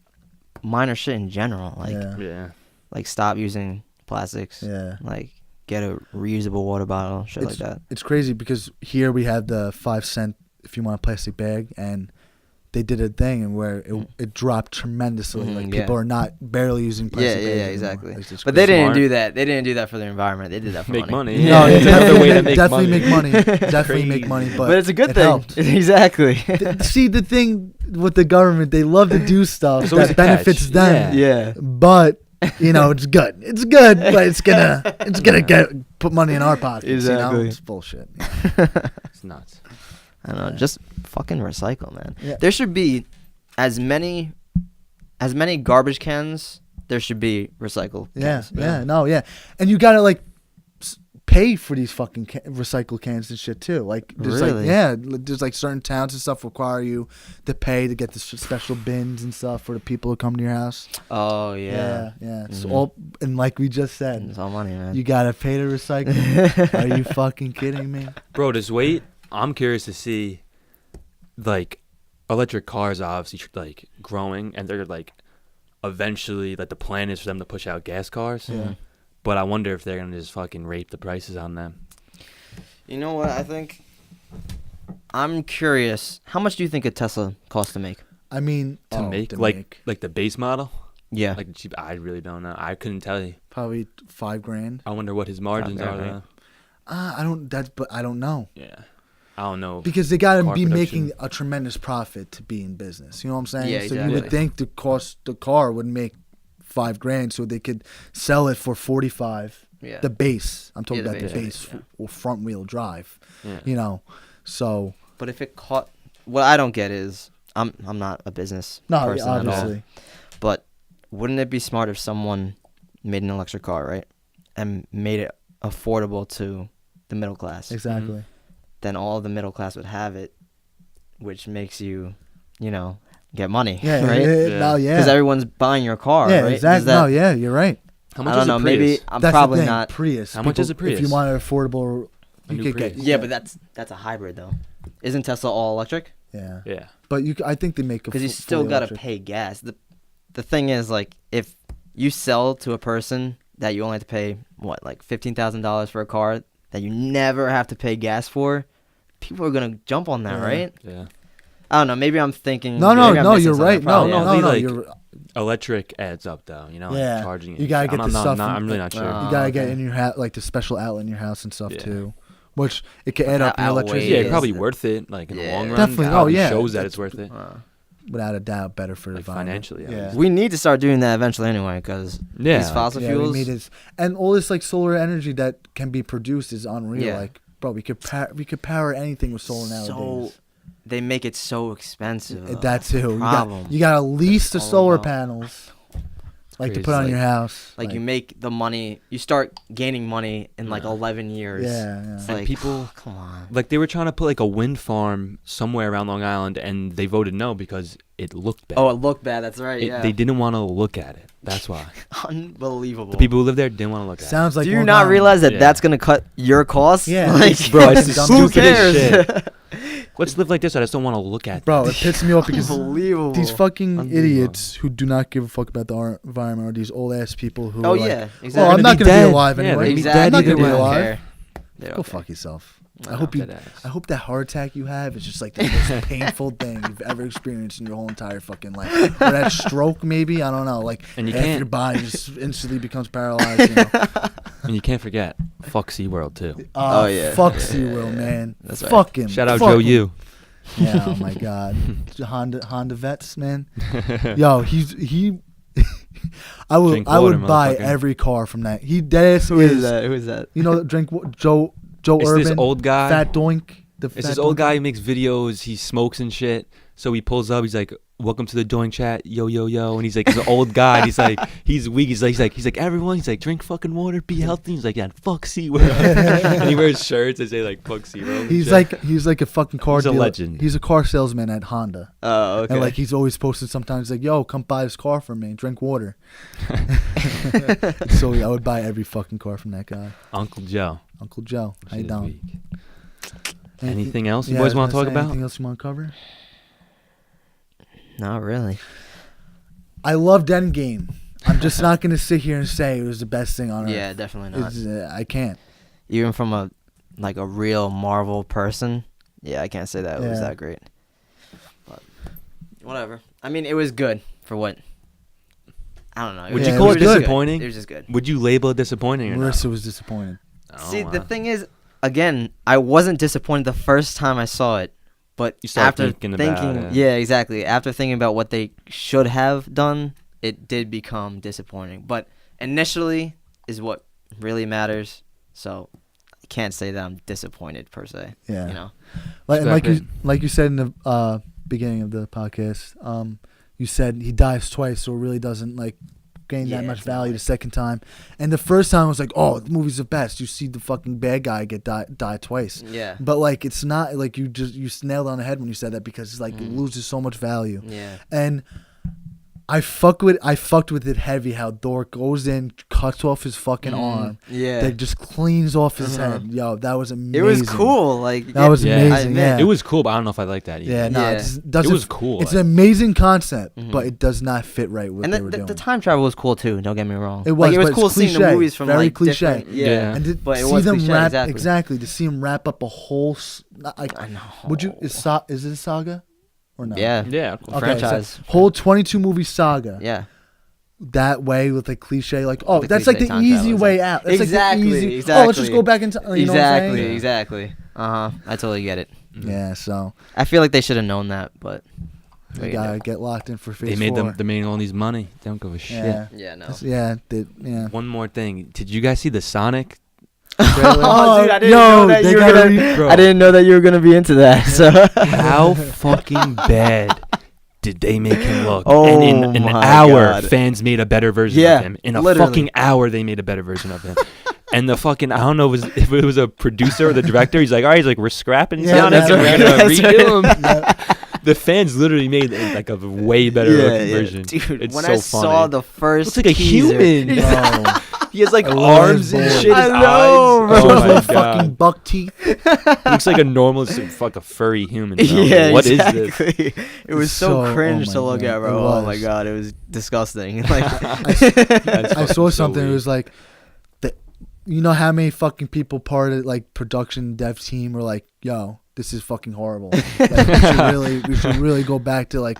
minor shit in general. Like Yeah. like stop using plastics. Yeah. Like get a reusable water bottle, shit like that. It's crazy because here we have the 5 cent if you want a plastic bag, and they did a thing and where it dropped tremendously. Like yeah. people are not barely using plastic bags anymore. Exactly. Like, it's But they crazy. didn't Smart. do that. They didn't do that for the environment. They did that for Make money. No, Yeah. it Another way to make definitely money. make money. Definitely make money, Crazy. but it's a good it thing. helped. Exactly. See, the thing with the government, they love to do stuff There's always that a catch. benefits them. Yeah. But you know, it's good. It's good, but it's gonna put money in our pockets. You know? Exactly. It's bullshit. It's nuts. I don't know. Just fucking recycle, man. Yeah. There should be as many garbage cans. There should be recycle Yeah, cans. yeah, and you gotta like pay for these fucking recycle cans and shit too. Like, there's Really? there's like certain towns and stuff require you to pay to get the special bins and stuff for the people who come to your house. Oh yeah. Yeah. It's Mhm. all, and like we just said, It's all money, man. you gotta pay to recycle. Are you fucking kidding me? Bro, just wait. I'm curious to see, like, electric cars obviously like growing, and they're like, eventually, like the plan is for them to push out gas cars. Yeah. But I wonder if they're gonna just fucking rape the prices on them. You know what? I think I'm curious. How much do you think a Tesla costs to make? I mean, To make like the base model, Yeah. like cheap. I really don't know. I couldn't tell you. probably $5,000. I wonder what his margins Okay, are. right. Though. But I don't know. Yeah, I don't know. Because they gotta Car be production. making a tremendous profit to be in business. You know what I'm saying? Yeah, So you would exactly. think the car would make $5,000, so they could sell it for 45. Yeah. The base. I'm talking Yeah, the about the base, base yeah. or front wheel drive. Yeah. You know, so But if it caught, what I don't get is I'm not a business no, person at all. obviously. But wouldn't it be smart if someone made an electric car, right, and made it affordable to the middle class? Exactly. Then all the middle class would have it, which makes you, get money, Yeah, right? No, yeah. Because everyone's buying your car, Yeah, right? exactly. Does No, yeah, you're right. How I much don't is know. a Maybe Prius? I'm That's probably the thing. not. Prius. How much is a If Prius? you want an affordable, A you new could get. Prius. Yeah, but that's a hybrid though. Isn't Tesla all electric? Yeah. Yeah. But I think they make a Because you fully still gotta electric. pay gas. The thing is, like, if you sell to a person that you only have to pay like $15,000 for a car that you never have to pay gas for, people are gonna jump on that, Yeah. right? Yeah. I don't know. Maybe I'm thinking. No, maybe I'm missing you're something. right. Probably, No, yeah. no, like- You're. Electric adds up though, you know, like Yeah. charging it. You gotta get I'm the not, stuff not- from- I'm really not sure. You gotta get okay. in your house, like the special outlet in your house and stuff Yeah. too, which it can add up in Outweighs- electricity. Yeah, Yeah, it's probably it's- worth it. Like in the Yeah. long run, Definitely. probably Oh, yeah. shows that It's- it's worth it. Without a doubt, better for the Like environment. financially, at Yeah. least. We need to start doing that eventually anyway, because Yeah, these fossil Yeah, we fuels. made it, and all this like solar energy that can be produced is unreal. Yeah. Like, bro, we could power anything with solar nowadays. They make it so expensive. though. That too. Problem. You got to lease the It's all solar about- panels, like to crazy. put on Like- your house. Like you make the money, you start gaining money in like 11 years. Yeah. It's And like, people- come on. Like they were trying to put like a wind farm somewhere around Long Island, and they voted no because it looked bad. Oh, it looked bad. That's right. They Yeah. didn't want to look at it. That's why Unbelievable. the people who live there didn't want to look at Sounds like Do you Long not Island. realize that Yeah. that's gonna cut your costs? Yeah. Like, Bro, it's the Who stupidest cares? shit. Let's live like this. I just don't want to look at. Bro, it pisses me off because Unbelievable. these fucking Unbelievable. idiots who do not give a fuck about the environment are these old ass people who. Oh are like, yeah, exactly. Well, I'm They're not gonna be gonna be dead. alive Yeah, anyway. they're gonna be exactly. I'm not gonna dead be either They don't alive. care. They Go don't fuck care. yourself. I I know. hope you. Dead ass. I hope that heart attack you have is just like the most painful thing you've ever experienced in your whole entire fucking life. Or that stroke, maybe, I don't know. Like And you half can't- your body just instantly becomes paralyzed. You know? And you can't forget, fuck SeaWorld too. Oh, yeah. Fuck Yeah, SeaWorld, yeah, man. That's right. Fuck him. Shout out Fuck Joe him. U. Yeah. Oh my God. Honda vets, man. Yo, he. I would Drink I water, would buy motherfucker. every car from that. He dead ass Who is that? Who is that? You know, Joe It's Urban. this old guy. Fat Doink. The It's fat this old Doink. guy who makes videos. He smokes and shit. So he pulls up. He's like, "Welcome to the Doing Chat, yo yo yo." And he's like, he's an old guy. And he's like, he's weak. He's like everyone. He's like, drink fucking water, be healthy. He's like, yeah, fuck SeaWorld. And he wears shirts that say like, fuck SeaWorld. and shit. He's like a fucking car He's a dealer. legend. He's a car salesman at Honda. Oh, okay. And like he's always posted sometimes like, yo, come buy this car from me, drink water. So I would buy every fucking car from that guy. Uncle Joe. Uncle Joe. How you Shit is doing? weak. Anything else you Yeah, I boys was want to gonna talk say, about? Anything else you want to cover? Not really. I loved Endgame. I'm just not gonna sit here and say it was the best thing on earth. Yeah, definitely not. I can't. Even from a real Marvel person, yeah, I can't say that it was Yeah. that great. But whatever. I mean, it was good for what. I don't know. Would Yeah, you it call was it good. disappointing? It was just good. Would you label it disappointing or Marissa not? was disappointed. Oh, See, the wow. thing is, again, I wasn't disappointed the first time I saw it, but You started after thinking about it. yeah, exactly. After thinking about what they should have done, it did become disappointing. But initially is what really matters. So I can't say that I'm disappointed per se. Yeah. You know. Like you said in the beginning of the podcast, you said he dies twice, so it really doesn't like gain that Yeah, much it's not value the like- second time. And the first time I was like, oh, the movie's the best. You see the fucking bad guy get die twice. Yeah. But like it's not like you nailed on the head when you said that because it's like it loses so much value. Yeah. And I fucked with it heavy how Thor goes in, cuts off his fucking arm, Yeah. that just cleans off his Uh-huh. head. Yo, that was amazing. It was cool. Like That was Yeah. amazing. Yeah. It was cool, but I don't know if I like that either. Yeah, no, Yeah. it just doesn't. It was cool. It's an amazing concept, Mhm. but it does not fit right with And what they were the doing. time travel was cool too. Don't get me wrong. It was, Like, it was but cool it's seeing the cliche, movies from very like cliche. different. Yeah. Yeah. And to But it see was them cliche, wrap exactly. to see him wrap up a whole like, I know. would you is it a saga or not? Yeah. Yeah. Okay, Franchise. so whole 22 movie saga. Yeah. That way with a cliche like, oh, The that's like cliche the time easy travel, way out. That's Exactly, Like the easy, exactly. Oh, let's just go back in time. You know what I'm saying? Exactly. I totally get it. Yeah, so I feel like they should have known that, but we gotta get locked in for phase They made 4. them. They made all these money. They don't give a shit. Yeah. Yeah, no. Yeah. One more thing. Did you guys see the Sonic? Oh, dude, I didn't yo, know that they you were gotta gonna. Bro. I didn't know that you were gonna be into that. So. How fucking bad did they make him look? Oh and in an my hour, God. fans made a better version Yeah, of him. In a literally. fucking hour, they made a better version of him. And the fucking, I don't know if it was a producer or the director. He's like, all right, he's like, we're scrapping Yeah, Sonic. that's We're right. gonna That's redo right. him. The fans literally made like a way better looking version. Dude, It's when so I saw funny. the first, Looks like a teaser- human. Bro. He has like I love arms his and voice. shit. His I know, eyes. bro. Oh my With fucking god. buck teeth. He looks like a normal, like a furry human. Bro. Yeah, What is exactly. this? It was So- so cringe oh to my look God, at, it bro. Oh my was. god, it was disgusting. Like, I saw so something. It weird. was like, you know how many fucking people part of like production dev team were like, yo, this is fucking horrible. Like, we should really go back to like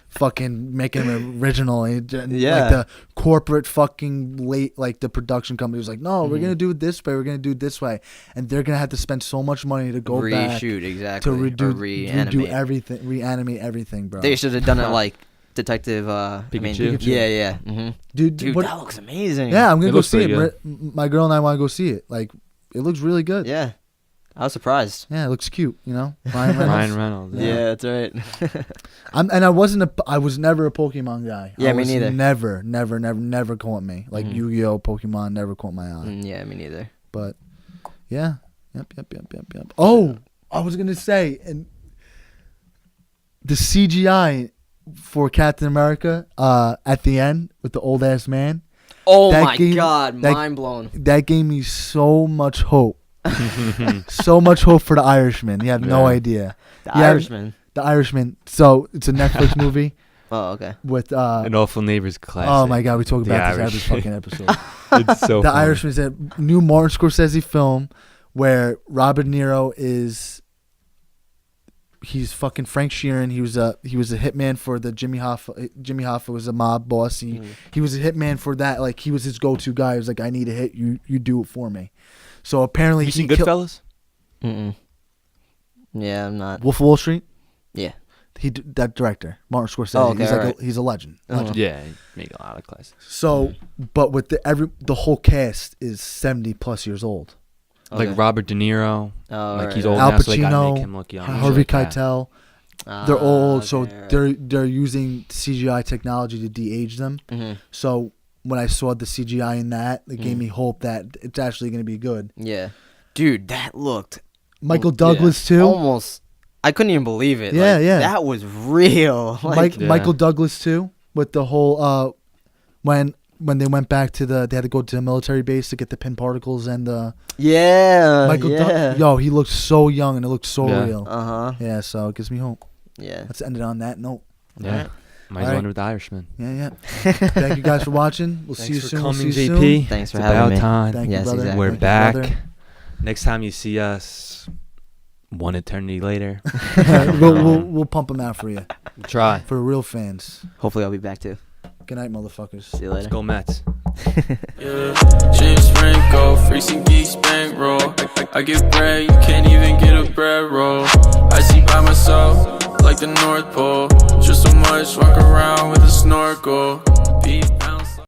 fucking making them original. And like the corporate fucking like the production company was like, no, we're gonna do it this way. We're gonna do it this way, and they're gonna have to spend so much money to go back exactly to reanimate everything, reanimate everything, bro. They should have done it like Detective Pikachu. Yeah. Dude, that looks amazing. Yeah, I'm gonna go looks see pretty it. My girl and I want to go see it. Like, it looks really good. Yeah. I was surprised. Yeah, it looks cute. Ryan Reynolds. Ryan Reynolds. Yeah, that's right. I was never a Pokemon guy. Yeah, me neither. Never caught me. Like Yu-Gi-Oh, Pokemon never caught my eye. Yeah, me neither. But yeah, yep. Oh, I was gonna say, and the CGI for Captain America at the end with the old ass man. Oh my God, mind blown. That gave me so much hope. So much hope for The Irishman. You have no idea. The Irishman. So it's a Netflix movie. Oh, okay. With An Awful Neighbors classic. oh my God, we talk The about this Irish. every fucking episode. It's so The funny. Irishman is a new Martin Scorsese film where Robert De Niro he's fucking Frank Sheeran. He was a hitman for the Jimmy Hoffa. Jimmy Hoffa was a mob boss. He was a hitman for that. Like, he was his go-to guy. He was like, I need a hit. You do it for me. So apparently You seen Goodfellas? Yeah, I'm not. Wolf of Wall Street. Yeah. That director, Martin Scorsese. Oh, okay, he's like right. he's a legend. Yeah, he made a lot of classics. So, but with the whole cast is 70+ years old. Like Robert De Niro. Oh, like right, he's right. old Al now, so they gotta Pacino, make him look young. Harvey Shit like that. Keitel. They're old, so okay, they're using CGI technology to de-age them. So when I saw the CGI in that, it gave me hope that it's actually going to be good. Yeah. Dude, that looked... Michael Douglas too. Almost... I couldn't even believe it. Yeah, like, yeah. That was real. Like, Michael Douglas too, with the whole when they went back to they had to go to the military base to get the pin particles and the Michael he looked so young and it looked so real. Yeah, So it gives me hope. Yeah. Let's end it on that note. Yeah. Right. Might as well end with The Irishman. Yeah. Thank you guys for watching. We'll see you Thanks for soon. coming, We'll see you JP. soon. Thanks for It's having about me. time. Thank you, Yes, brother. exactly. We're Thank you, back. brother. Next time you see us, one eternity later. we'll pump them out for you. Try. For the real fans. Hopefully I'll be back too. Good night, motherfuckers. See you Let's later. go Mets. Yeah, James Franco, freaks and geeks bankroll. I get bread, you can't even get a bread roll. I see by myself, like the North Pole. Just so much, walk around with a snorkel. Beat down.